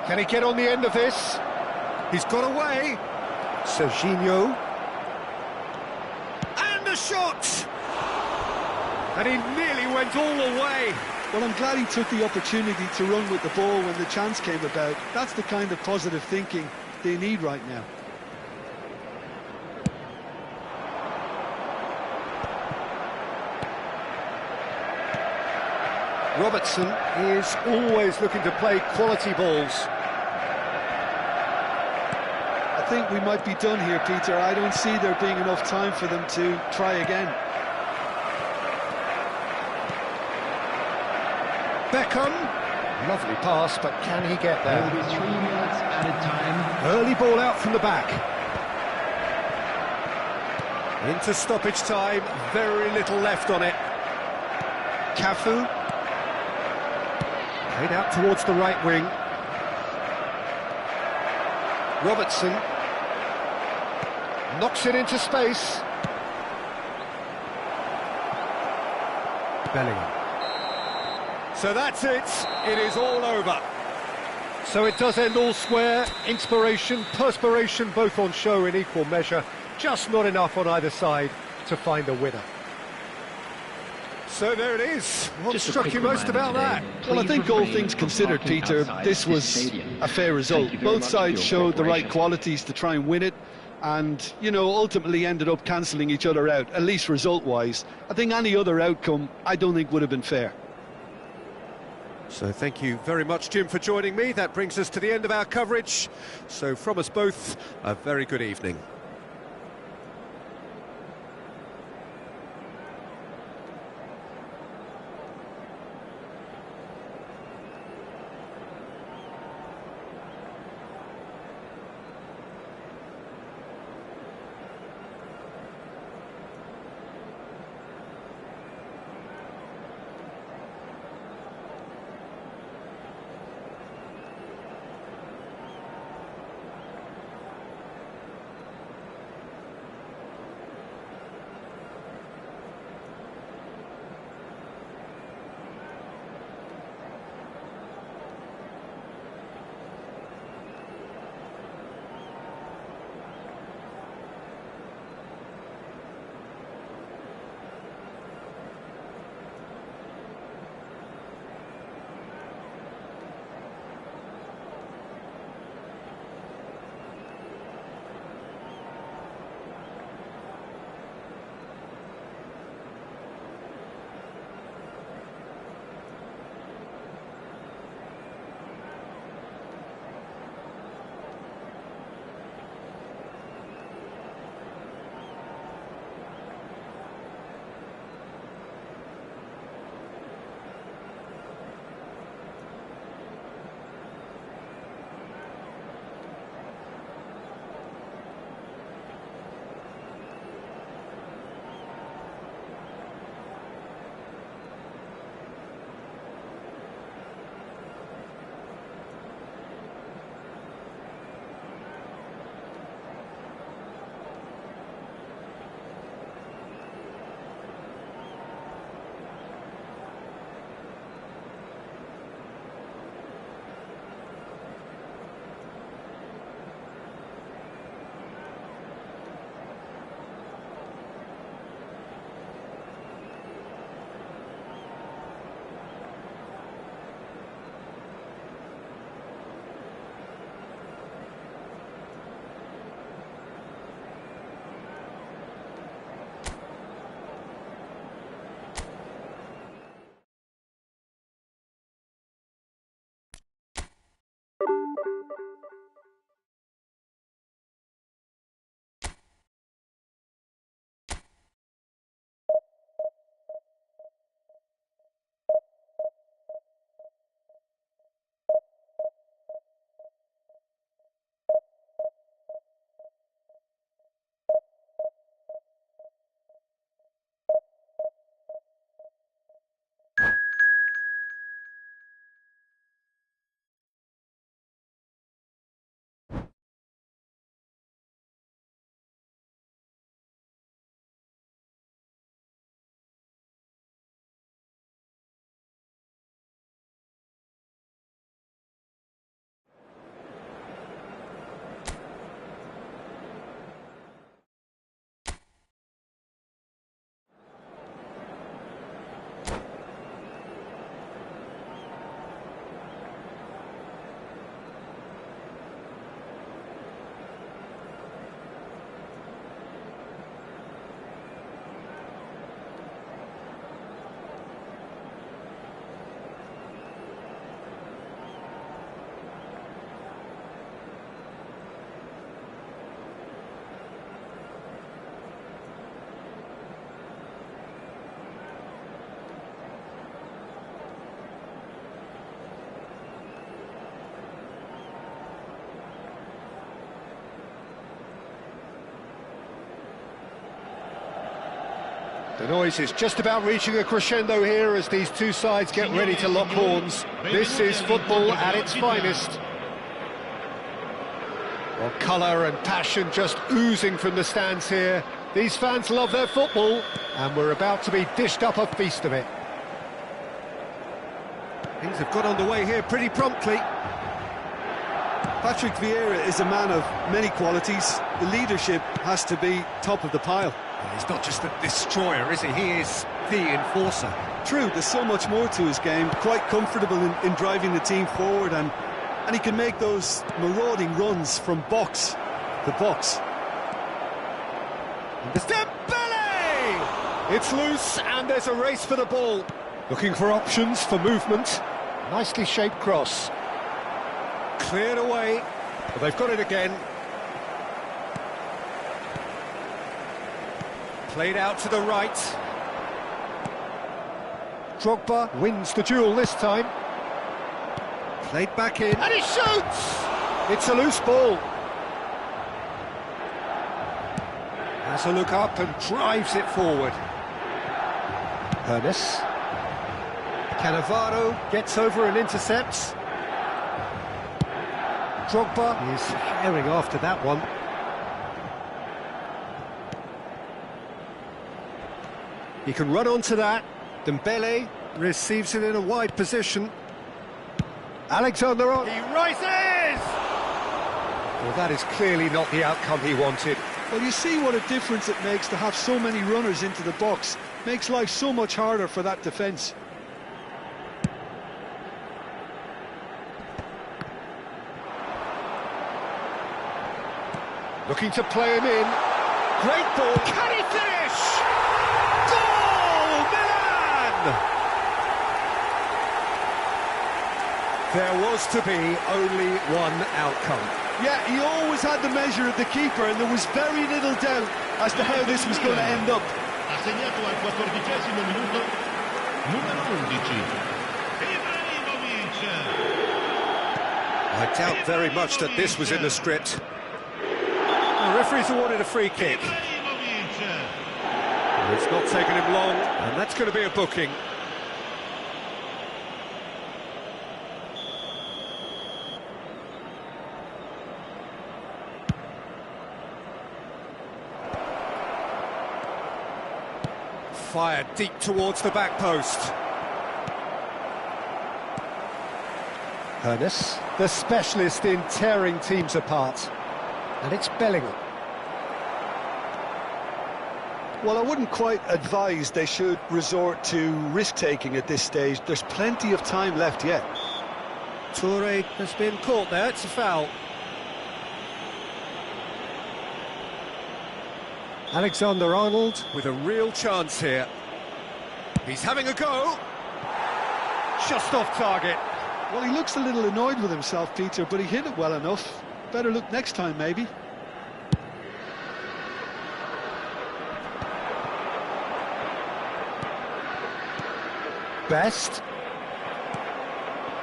Can he get on the end of this? He's got away. Serginho. And a shot! And he nearly went all the way. Well, I'm glad he took the opportunity to run with the ball when the chance came about. That's the kind of positive thinking they need right now. Robertson is always looking to play quality balls. I think we might be done here, Peter. I don't see there being enough time for them to try again. Beckham. Lovely pass, but can he get there? There will be 3 minutes added time. Early ball out from the back. Into stoppage time, very little left on it. Cafu. Played out towards the right wing. Robertson. Knocks it into space. Bellingham. So that's it. It is all over. So it does end all square. Inspiration, perspiration, both on show in equal measure. Just not enough on either side to find a winner. So there it is. What struck you most about that? Well, I think all things considered, Peter, this was a fair result. Both sides showed the right qualities to try and win it, and, you know, ultimately ended up cancelling each other out, at least result-wise. I think any other outcome, I don't think would have been fair. So thank you very much, Jim, for joining me. That brings us to the end of our coverage. So from us both, a very good evening. The noise is just about reaching a crescendo here as these two sides get ready to lock horns. This is football at its finest. Well, colour and passion just oozing from the stands here. These fans love their football, and we're about to be dished up a feast of it. Things have got underway here pretty promptly. Patrick Vieira is a man of many qualities. The leadership has to be top of the pile. He's not just a destroyer, is he? He is the enforcer. True, there's so much more to his game. Quite comfortable in driving the team forward, and he can make those marauding runs from box to box. Dembele! It's loose, and there's a race for the ball. Looking for options for movement. Nicely shaped cross. Cleared away. But they've got it again. Played out to the right. Drogba wins the duel this time. Played back in. And he shoots! It's a loose ball. Has a look up and drives it forward. Ernest. Cannavaro gets over and intercepts. Drogba is herring after that one. He can run onto that. Dembele receives it in a wide position. Alexander-Arnold. He rises! Well, that is clearly not the outcome he wanted. Well, you see what a difference it makes to have so many runners into the box. Makes life so much harder for that defence. Looking to play him in. Great ball. Can he finish? Goal, Milan! There was to be only one outcome. Yeah, he always had the measure of the keeper, and there was very little doubt as to how this was going to end up. Ha segnato al 14° minuto numero 11 Ibrahimovic. I doubt very much that this was in the script. The referee's awarded a free kick. It's not taken him long, and that's going to be a booking. Fired deep towards the back post. Ernest, the specialist in tearing teams apart. And it's Bellingham. Well, I wouldn't quite advise they should resort to risk-taking at this stage. There's plenty of time left yet. Toure has been caught there, it's a foul. Alexander-Arnold with a real chance here. He's having a go. Just off target. Well, he looks a little annoyed with himself, Peter, but he hit it well enough. Better look next time, maybe. Best.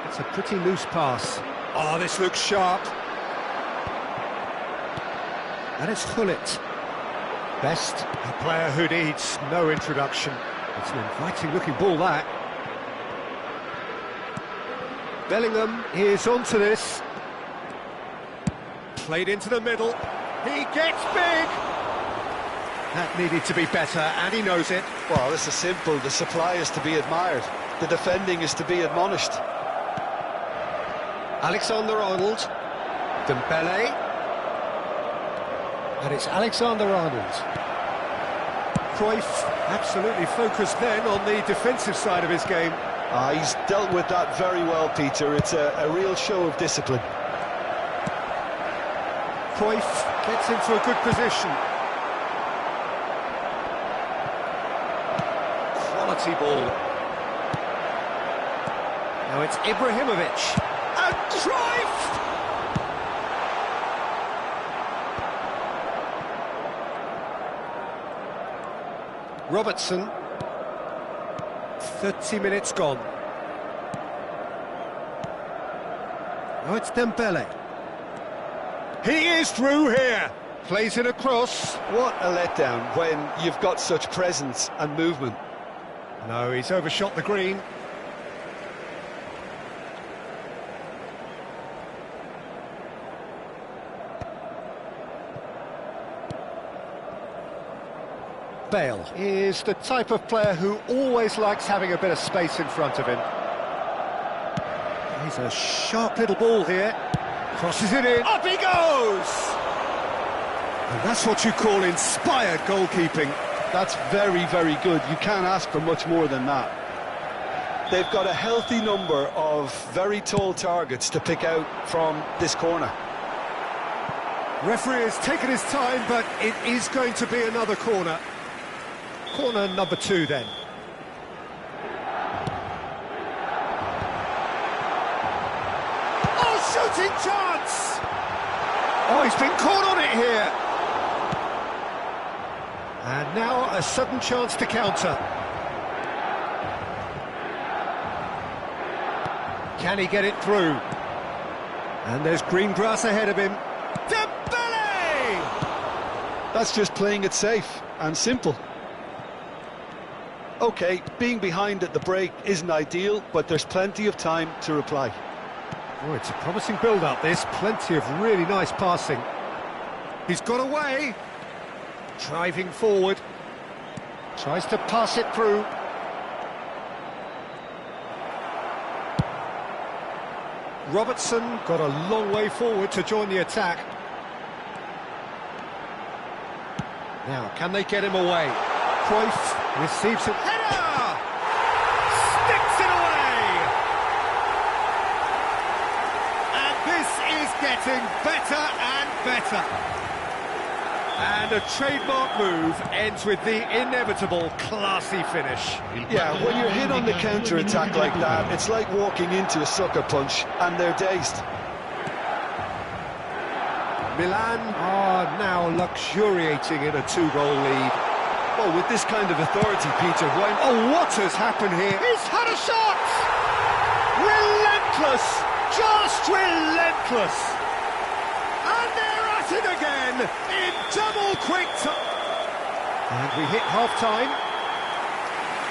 It's a pretty loose pass. Oh, this looks sharp. And it's Hullet. Best, a player who needs no introduction. It's an inviting-looking ball, that. Bellingham is onto this. Played into the middle. He gets big! That needed to be better, and he knows it. Well, this is simple. The supply is to be admired. The defending is to be admonished. Alexander-Arnold. Dembele. And it's Alexander-Arnold. Cruyff absolutely focused then on the defensive side of his game. He's dealt with that very well, Peter. It's a real show of discipline. Cruyff gets into a good position. Quality ball. Now it's Ibrahimovic. And Cruyff! Robertson. 30 minutes gone. Now it's Dembele. He is through here. Plays it across. What a letdown when you've got such presence and movement. No, he's overshot the green. Bale is the type of player who always likes having a bit of space in front of him. He's a sharp little ball here. Crosses it in. Up he goes! And that's what you call inspired goalkeeping. That's very, very good. You can't ask for much more than that. They've got a healthy number of very tall targets to pick out from this corner. Referee has taken his time, but it is going to be another corner. Corner number 2 then. Oh, shooting chance! Oh, he's been caught on it here. And now a sudden chance to counter. Can he get it through? And there's green grass ahead of him. Dembele! That's just playing it safe and simple. OK, being behind at the break isn't ideal, but there's plenty of time to reply. Oh, it's a promising build-up, this. Plenty of really nice passing. He's got away. Driving forward. Tries to pass it through. Robertson got a long way forward to join the attack. Now, can they get him away? Cruyff receives it. Header! Sticks it away! And this is getting better and better. And a trademark move ends with the inevitable classy finish. Yeah, when you're hit on the counter-attack like that, it's like walking into a sucker punch, and they're dazed. Milan are now luxuriating in a 2-goal lead. Well, with this kind of authority, Peter, why... Oh, what has happened here? He's had a shot! Relentless! Just relentless! And they're at it again in double quick time. And we hit half-time.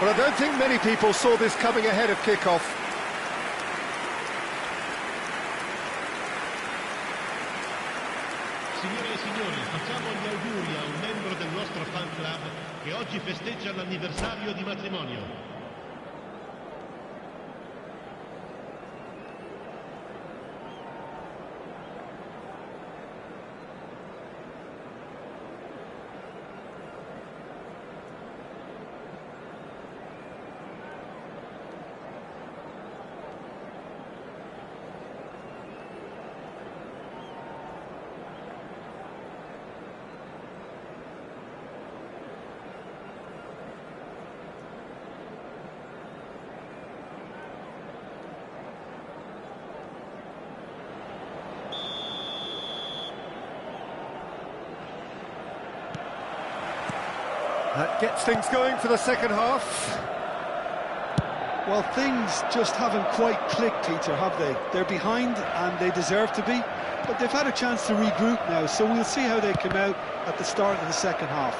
But I don't think many people saw this coming ahead of kick-off. Signore e signori, facciamo gli auguri a un membro del nostro fan club che oggi festeggia l'anniversario di matrimonio. That gets things going for the second half. Well, things just haven't quite clicked, Peter, have they? They're behind and they deserve to be, but they've had a chance to regroup now, so we'll see how they come out at the start of the second half.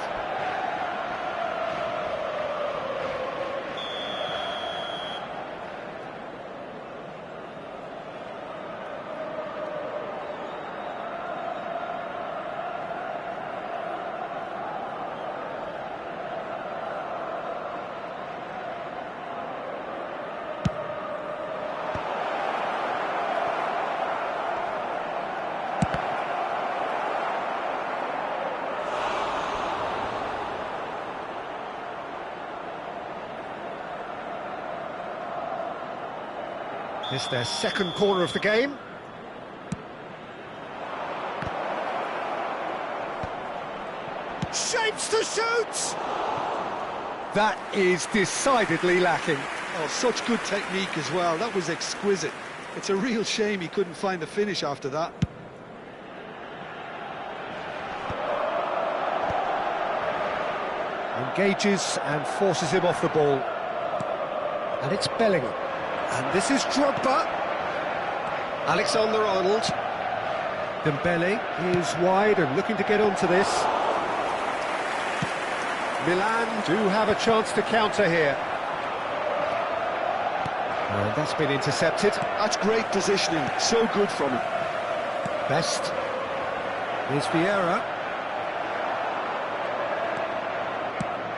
This is their second corner of the game. Shapes to shoot! That is decidedly lacking. Oh, such good technique as well. That was exquisite. It's a real shame he couldn't find the finish after that. Engages and forces him off the ball. And it's Bellingham. And this is Drogba. Alexander-Arnold. Dembele is wide and looking to get onto this. Milan do have a chance to counter here. And that's been intercepted. That's great positioning, so good from him. Best. Here's Vieira.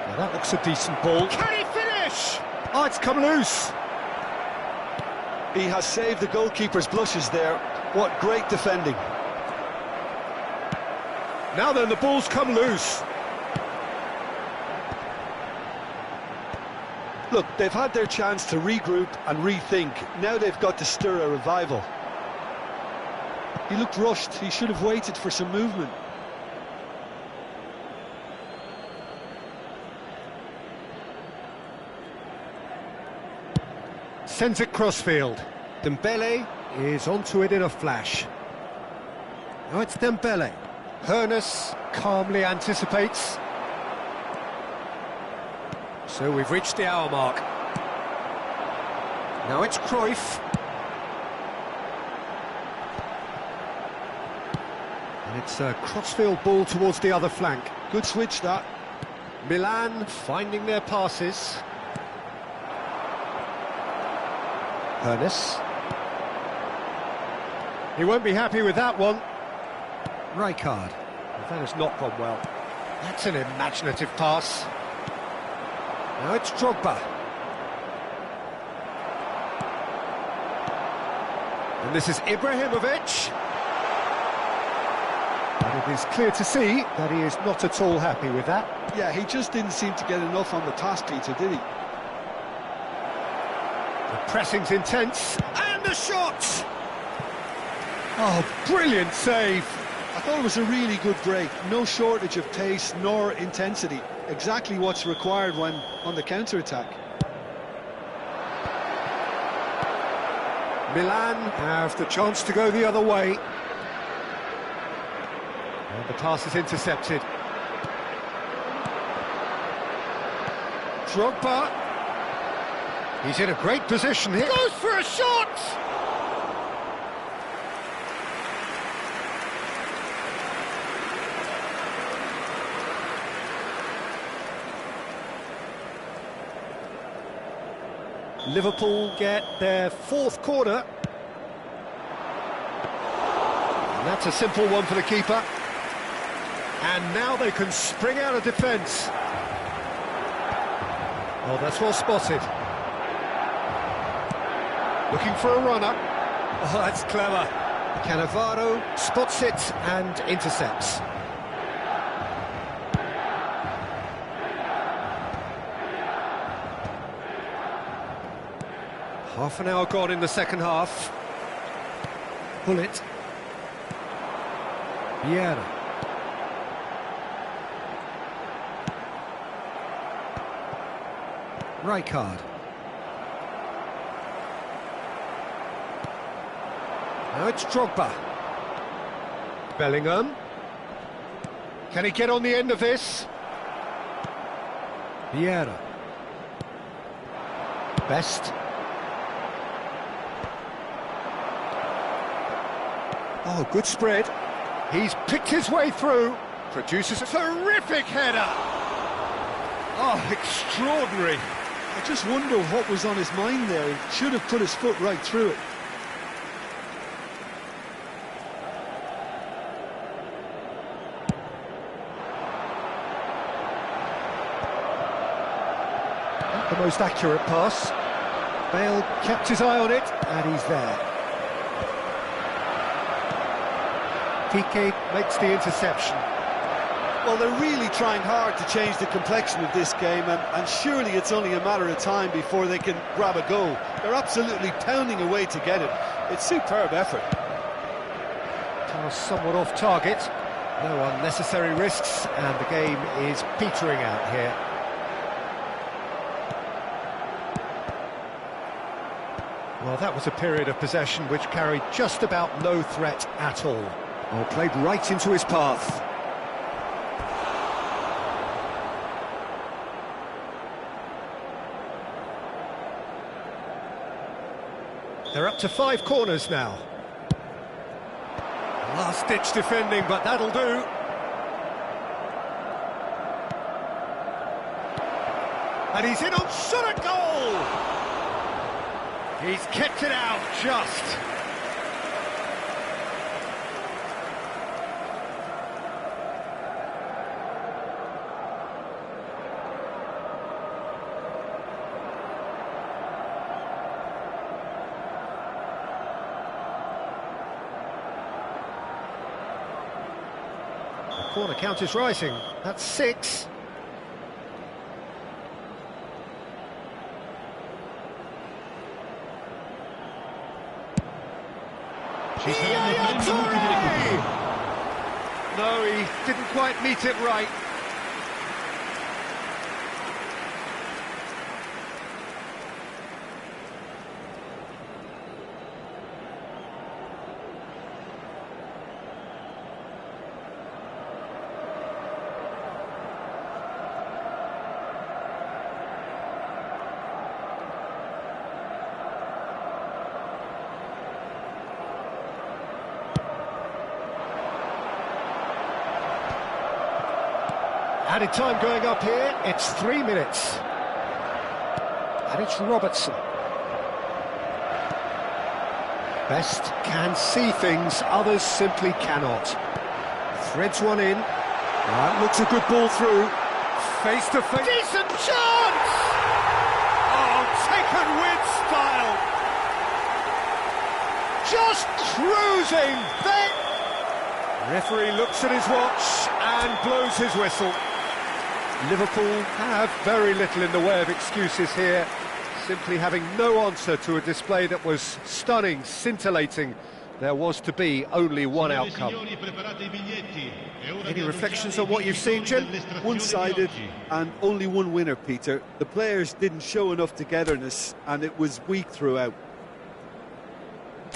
Now that looks a decent ball. Can he finish? Oh, it's come loose. He has saved the goalkeeper's blushes there. What great defending. Now then, the ball's come loose. Look, they've had their chance to regroup and rethink. Now they've got to stir a revival. He looked rushed. He should have waited for some movement. Sends it crossfield. Dembele is onto it in a flash. Now it's Dembele. Hoeneß calmly anticipates. So we've reached the hour mark. Now it's Cruyff. And it's a crossfield ball towards the other flank. Good switch, that. Milan finding their passes. Hoeneß. He won't be happy with that one. Rijkaard. That has not gone well. That's an imaginative pass. Now it's Drogba. And this is Ibrahimovic. And it is clear to see that he is not at all happy with that. Yeah, he just didn't seem to get enough on the pass, Peter, did he? The pressing's intense, and the shot! Oh, brilliant save! I thought it was a really good break. No shortage of pace nor intensity. Exactly what's required when on the counter-attack. Milan have the chance to go the other way. And the pass is intercepted. Drogba. He's in a great position here. Goes for a shot! Liverpool get their fourth corner. And that's a simple one for the keeper. And now they can spring out of defence. Oh, that's well spotted. Looking for a runner. Oh, that's clever. Cannavaro spots it and intercepts. Half an hour gone in the second half. Bullet. Vieira. Rijkaard. Now it's Drogba. Bellingham. Can he get on the end of this? Vieira. Best. Oh, good spread. He's picked his way through. Produces a terrific header. Oh, extraordinary. I just wonder what was on his mind there. He should have put his foot right through it. Not the most accurate pass. Bale kept his eye on it, and he's there. Piqué makes the interception. Well, they're really trying hard to change the complexion of this game, and surely it's only a matter of time before they can grab a goal. They're absolutely pounding away to get it. It's superb effort. Pass somewhat off target. No unnecessary risks, and the game is petering out here. Well, that was a period of possession which carried just about no threat at all. Oh, played right into his path. They're up to 5 corners now. Last-ditch defending, but that'll do. And he's in on shot at goal! He's kept it out just. The corner count is rising. That's 6. No, he didn't quite meet it right. Added time going up here, it's 3 minutes. And it's Robertson. Best can see things, others simply cannot. Threads one in. That looks a good ball through. Face to face. Decent chance! Oh, taken with style. Just cruising. Referee looks at his watch and blows his whistle. Liverpool have very little in the way of excuses here, simply having no answer to a display that was stunning, scintillating. There was to be only one outcome. Any reflections on what you've seen, Jim? One-sided and only one winner, Peter. The players didn't show enough togetherness and it was weak throughout.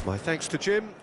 My thanks to Jim.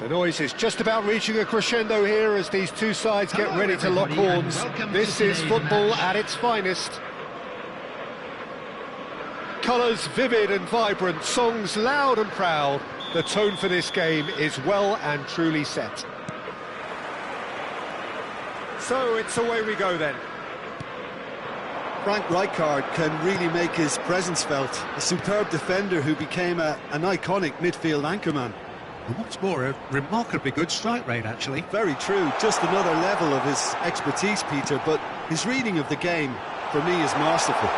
The noise is just about reaching a crescendo here as these two sides get ready to lock horns. This is football at its finest. Colours vivid and vibrant, songs loud and proud. The tone for this game is well and truly set. So it's away we go then. Frank Rijkaard can really make his presence felt. A superb defender who became an iconic midfield anchorman. And what's more, a remarkably good strike rate, actually. Very true, just another level of his expertise, Peter, but his reading of the game, for me, is masterful.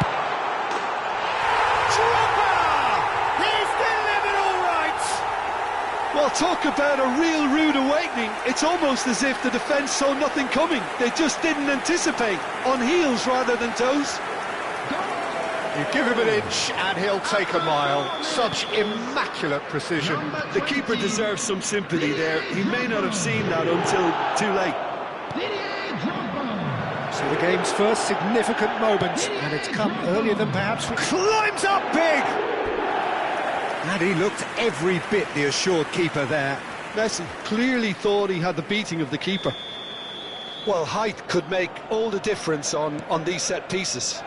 Well, talk about a real rude awakening. It's almost as if the defence saw nothing coming. They just didn't anticipate, on heels rather than toes. You give him an inch and he'll take a mile. Such immaculate precision. The keeper deserves some sympathy there. He may not have seen that until too late. So the game's first significant moment, and it's come earlier than perhaps we... Climbs up big! And he looked every bit the assured keeper there. Messi clearly thought he had the beating of the keeper. Well, height could make all the difference on these set pieces.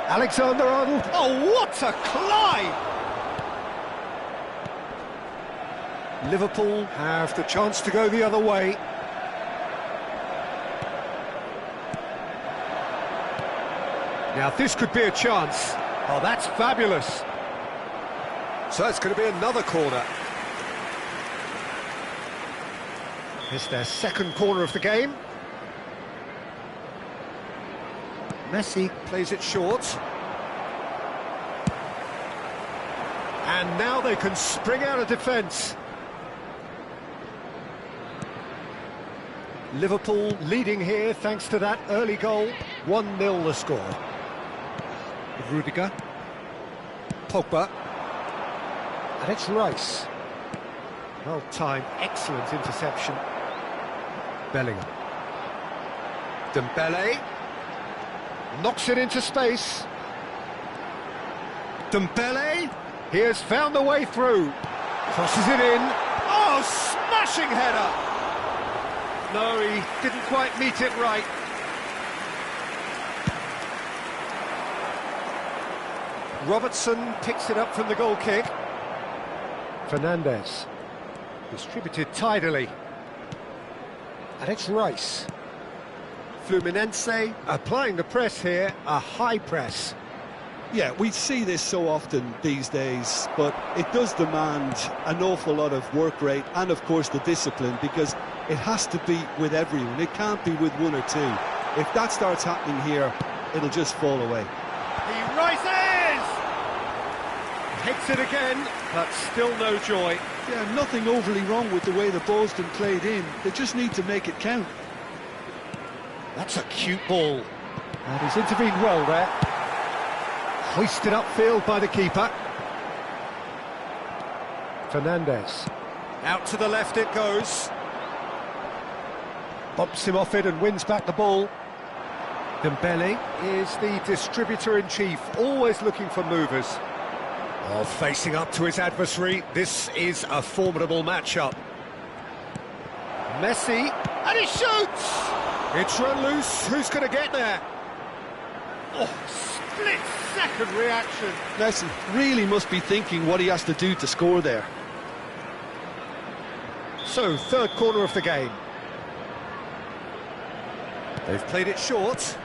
Alexander-Arnold, oh, what a climb! Liverpool have the chance to go the other way. Now this could be a chance. Oh, that's fabulous. So it's going to be another corner. It's their second corner of the game. Messi plays it short. And now they can spring out of defence. Liverpool leading here thanks to that early goal. 1-0 the score. Rudiger. Pogba. And it's Rice. Well timed, excellent interception. Bellingham. Dembele. Knocks it into space. Dembele. He has found the way through. Crosses it in. Oh, smashing header! No, he didn't quite meet it right. Robertson picks it up from the goal kick. Fernandes. Distributed tidily. And it's Rice. Fluminense applying the press here, a high press. Yeah, we see this so often these days, but it does demand an awful lot of work rate and, of course, the discipline, because it has to be with everyone. It can't be with one or two. If that starts happening here, it'll just fall away. He rises! Hits it again, but still no joy. Yeah, nothing overly wrong with the way the ball's been played in. They just need to make it count. That's a cute ball. And he's intervened well there. Hoisted upfield by the keeper. Fernandes. Out to the left it goes. Bumps him off it and wins back the ball. Dembele is the distributor-in-chief, always looking for movers. Oh, facing up to his adversary, this is a formidable matchup. Messi, and he shoots! It's run loose, who's going to get there? Oh, split-second reaction. Messi really must be thinking what he has to do to score there. So, third corner of the game. They've played it short.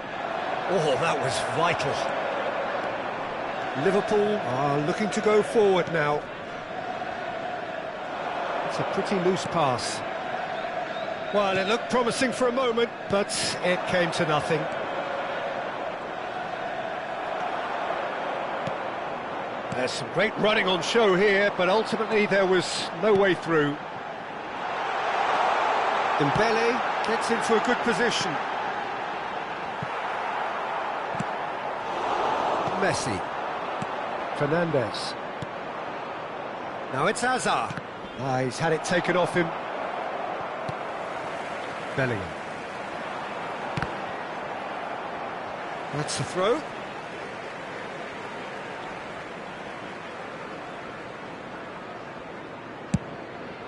Oh, that was vital. Liverpool are looking to go forward now. It's a pretty loose pass. Well, it looked promising for a moment, but it came to nothing. There's some great running on show here, but ultimately there was no way through. Dembele gets into a good position. Messi. Fernandes. Now it's Hazard. He's had it taken off him. Bellingham. That's the throw.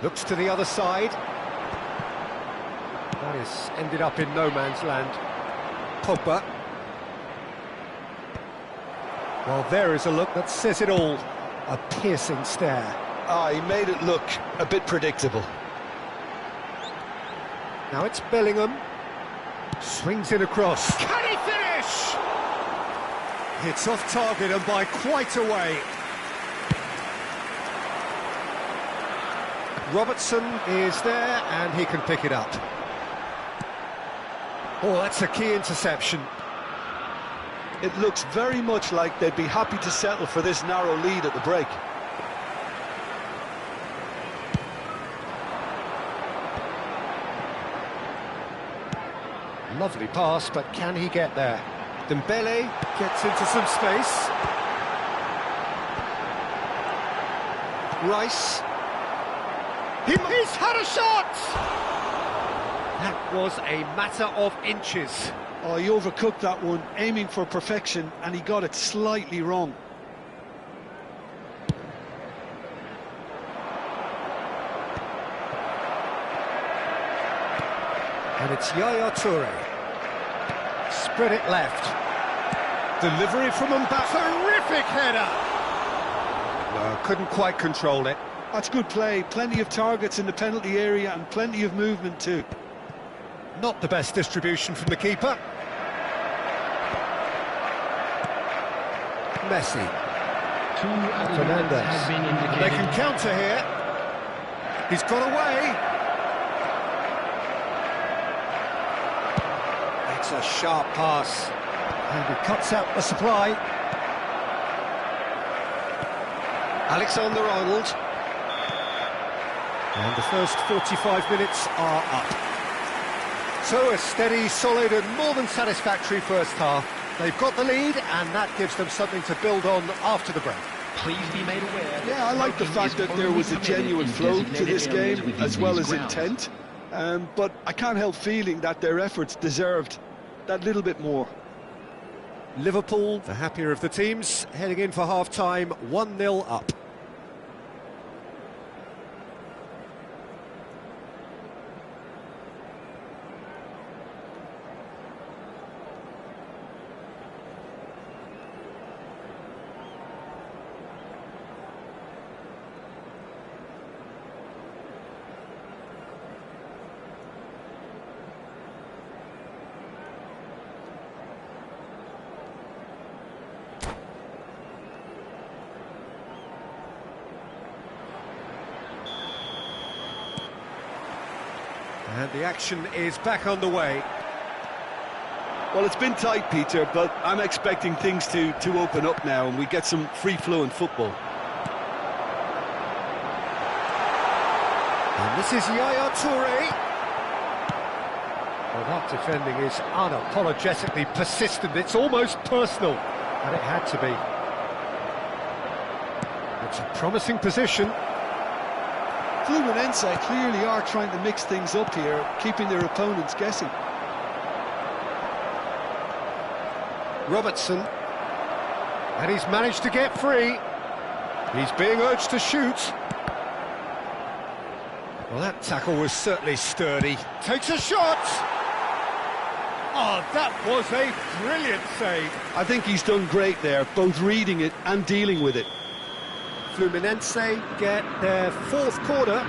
Looks to the other side. That is ended up in no man's land. Pogba. Well, there is a look that says it all. A piercing stare. Ah, he made it look a bit predictable. Now it's Bellingham. Swings it across. Can he finish? It's off target and by quite a way. Robertson is there and he can pick it up. Oh, that's a key interception. It looks very much like they'd be happy to settle for this narrow lead at the break. Lovely pass, but can he get there? Dembele gets into some space. Rice. He's had a shot! That was a matter of inches. Oh, he overcooked that one, aiming for perfection, and he got it slightly wrong. And it's Yaya Toure. Spread it left. Delivery from Mbappe. Terrific header! No, couldn't quite control it. That's good play. Plenty of targets in the penalty area and plenty of movement too. Not the best distribution from the keeper. Messi. Fernandez. And they can counter here. He's got away. It's a sharp pass. And he cuts out the supply. Alexander-Arnold. And the first 45 minutes are up. So a steady, solid and more than satisfactory first half. They've got the lead and that gives them something to build on after the break. Please be made aware. Yeah, I like the fact that there was a genuine flow to this game as well as intent. But I can't help feeling that their efforts deserved that little bit more. Liverpool, the happier of the teams, heading in for half-time, 1-0 up. And the action is back underway. Well, it's been tight, Peter, but I'm expecting things to open up now and we get some free-flowing football. And this is Yaya Toure. Well, that defending is unapologetically persistent. It's almost personal, and it had to be. It's a promising position. Fluminense clearly are trying to mix things up here, keeping their opponents guessing. Robertson. And he's managed to get free. He's being urged to shoot. Well, that tackle was certainly sturdy. Takes a shot! Oh, that was a brilliant save. I think he's done great there, both reading it and dealing with it. Fluminense get their fourth corner.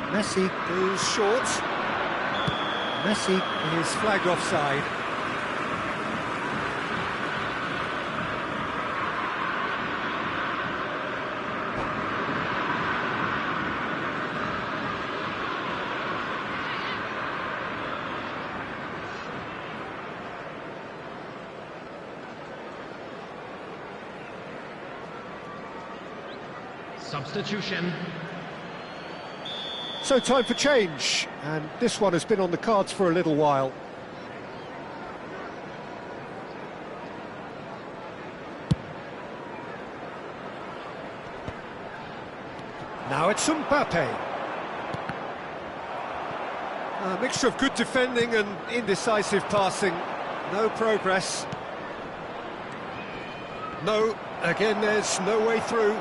Messi is short. Messi is flagged offside. Substitution. So time for change, and this one has been on the cards for a little while. Now it's Mbappe. A mixture of good defending and indecisive passing. No progress. No, again there's no way through.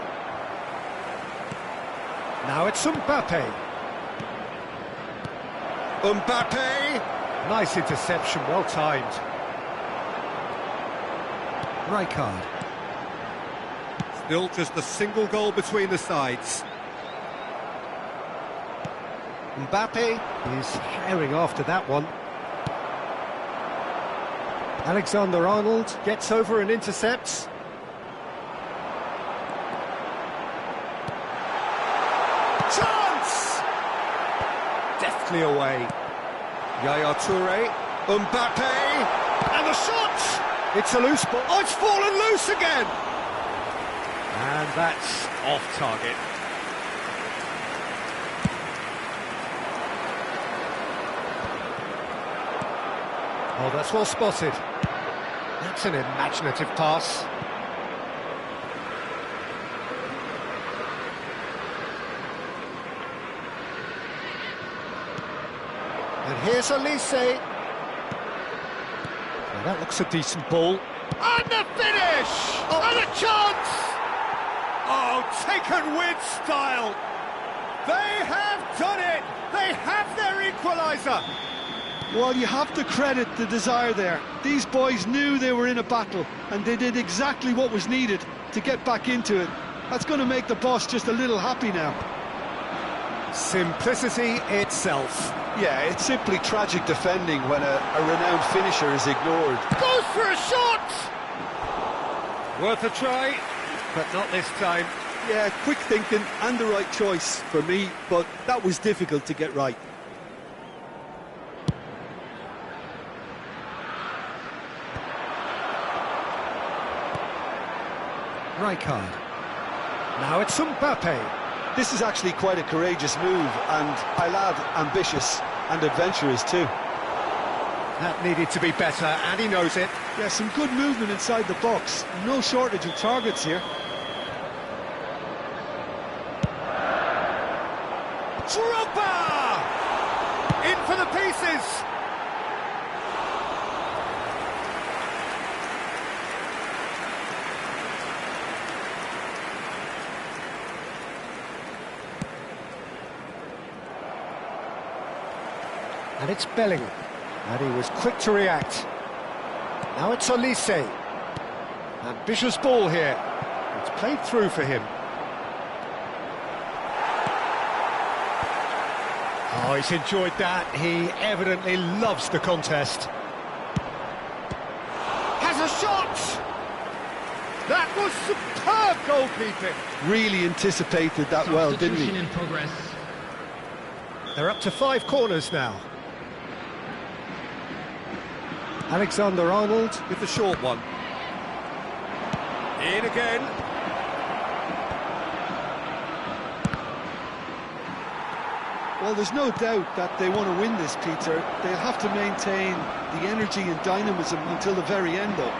Now it's Mbappe. Mbappe! Nice interception, well timed. Rijkaard. Still just a single goal between the sides. Mbappe is herring after that one. Alexander-Arnold gets over and intercepts. Chance! Deftly away. Yaya Toure. Mbappe! And the shot! It's a loose ball. Oh, it's fallen loose again! And that's off target. Oh, that's well spotted. That's an imaginative pass. And here's Elise. Now that looks a decent ball. And the finish! Oh. And a chance! Oh, taken with style. They have done it! They have their equaliser! Well, you have to credit the desire there. These boys knew they were in a battle, and they did exactly what was needed to get back into it. That's going to make the boss just a little happy now. Simplicity itself. Yeah, it's simply tragic defending when a renowned finisher is ignored. Goes for a shot! Worth a try, but not this time. Yeah, quick thinking and the right choice for me, but that was difficult to get right. Rijkaard. Now it's Mbappe. This is actually quite a courageous move, and I'll add ambitious and adventurous too. That needed to be better, and he knows it. Yeah, some good movement inside the box. No shortage of targets here. Drogba! In for the pieces! And it's Bellingham, and he was quick to react. Now it's Elise. Ambitious ball here. It's played through for him. Oh, he's enjoyed that. He evidently loves the contest. Has a shot! That was superb goalkeeping. Really anticipated that well, didn't he? In progress. They're up to 5 corners now. Alexander-Arnold with the short one. In again. Well, there's no doubt that they want to win this, Peter. They'll have to maintain the energy and dynamism until the very end, though.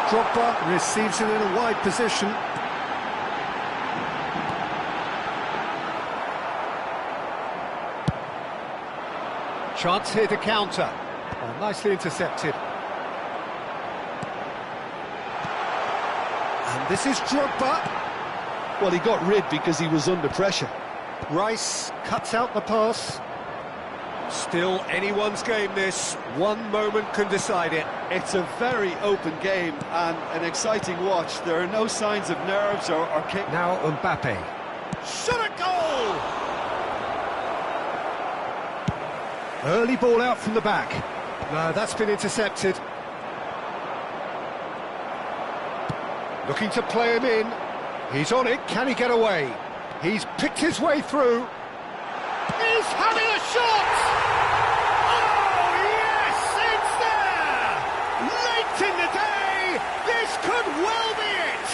Drogba receives it in a wide position. Chance here to counter. Oh, nicely intercepted. And this is Drogba. Well, he got rid because he was under pressure. Rice cuts out the pass. Still anyone's game, this. One moment can decide it. It's a very open game and an exciting watch. There are no signs of nerves or kick. Now Mbappe. Shot a goal! Early ball out from the back. No, that's been intercepted. Looking to play him in. He's on it. Can he get away? He's picked his way through. He's having a shot! Oh, yes! It's there! Late in the day, this could well be it!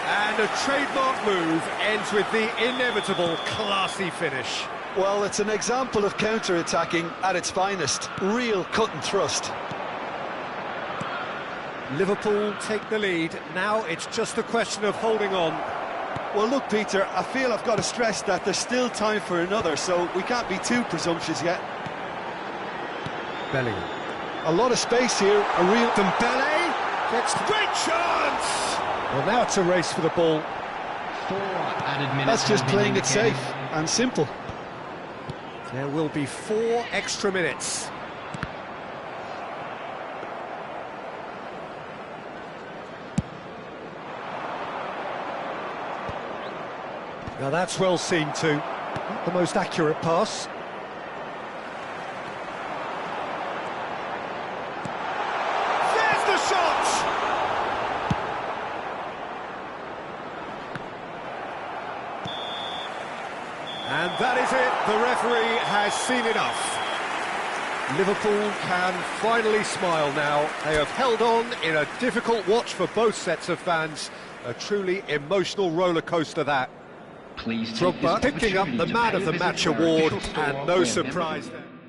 And a trademark move ends with the inevitable classy finish. Well, it's an example of counter-attacking at its finest. Real cut and thrust. Liverpool take the lead. Now it's just a question of holding on. Well, look, Peter, I feel I've got to stress that there's still time for another, so we can't be too presumptuous yet. Bellingham. A lot of space here, a real... Dembele gets great chance! Well, now it's a race for the ball. 4 added minutes. That's just have been playing it indicated. safe and simple. There will be 4 extra minutes. Now that's well seen too. Not the most accurate pass. There's the shot! And that is it. The referee has seen enough. Liverpool can finally smile now. They have held on in a difficult watch for both sets of fans. A truly emotional roller coaster that. Please take this Drogba picking up opportunity the to Man pay of a the visit Match to our award, official store and no where surprise members- there.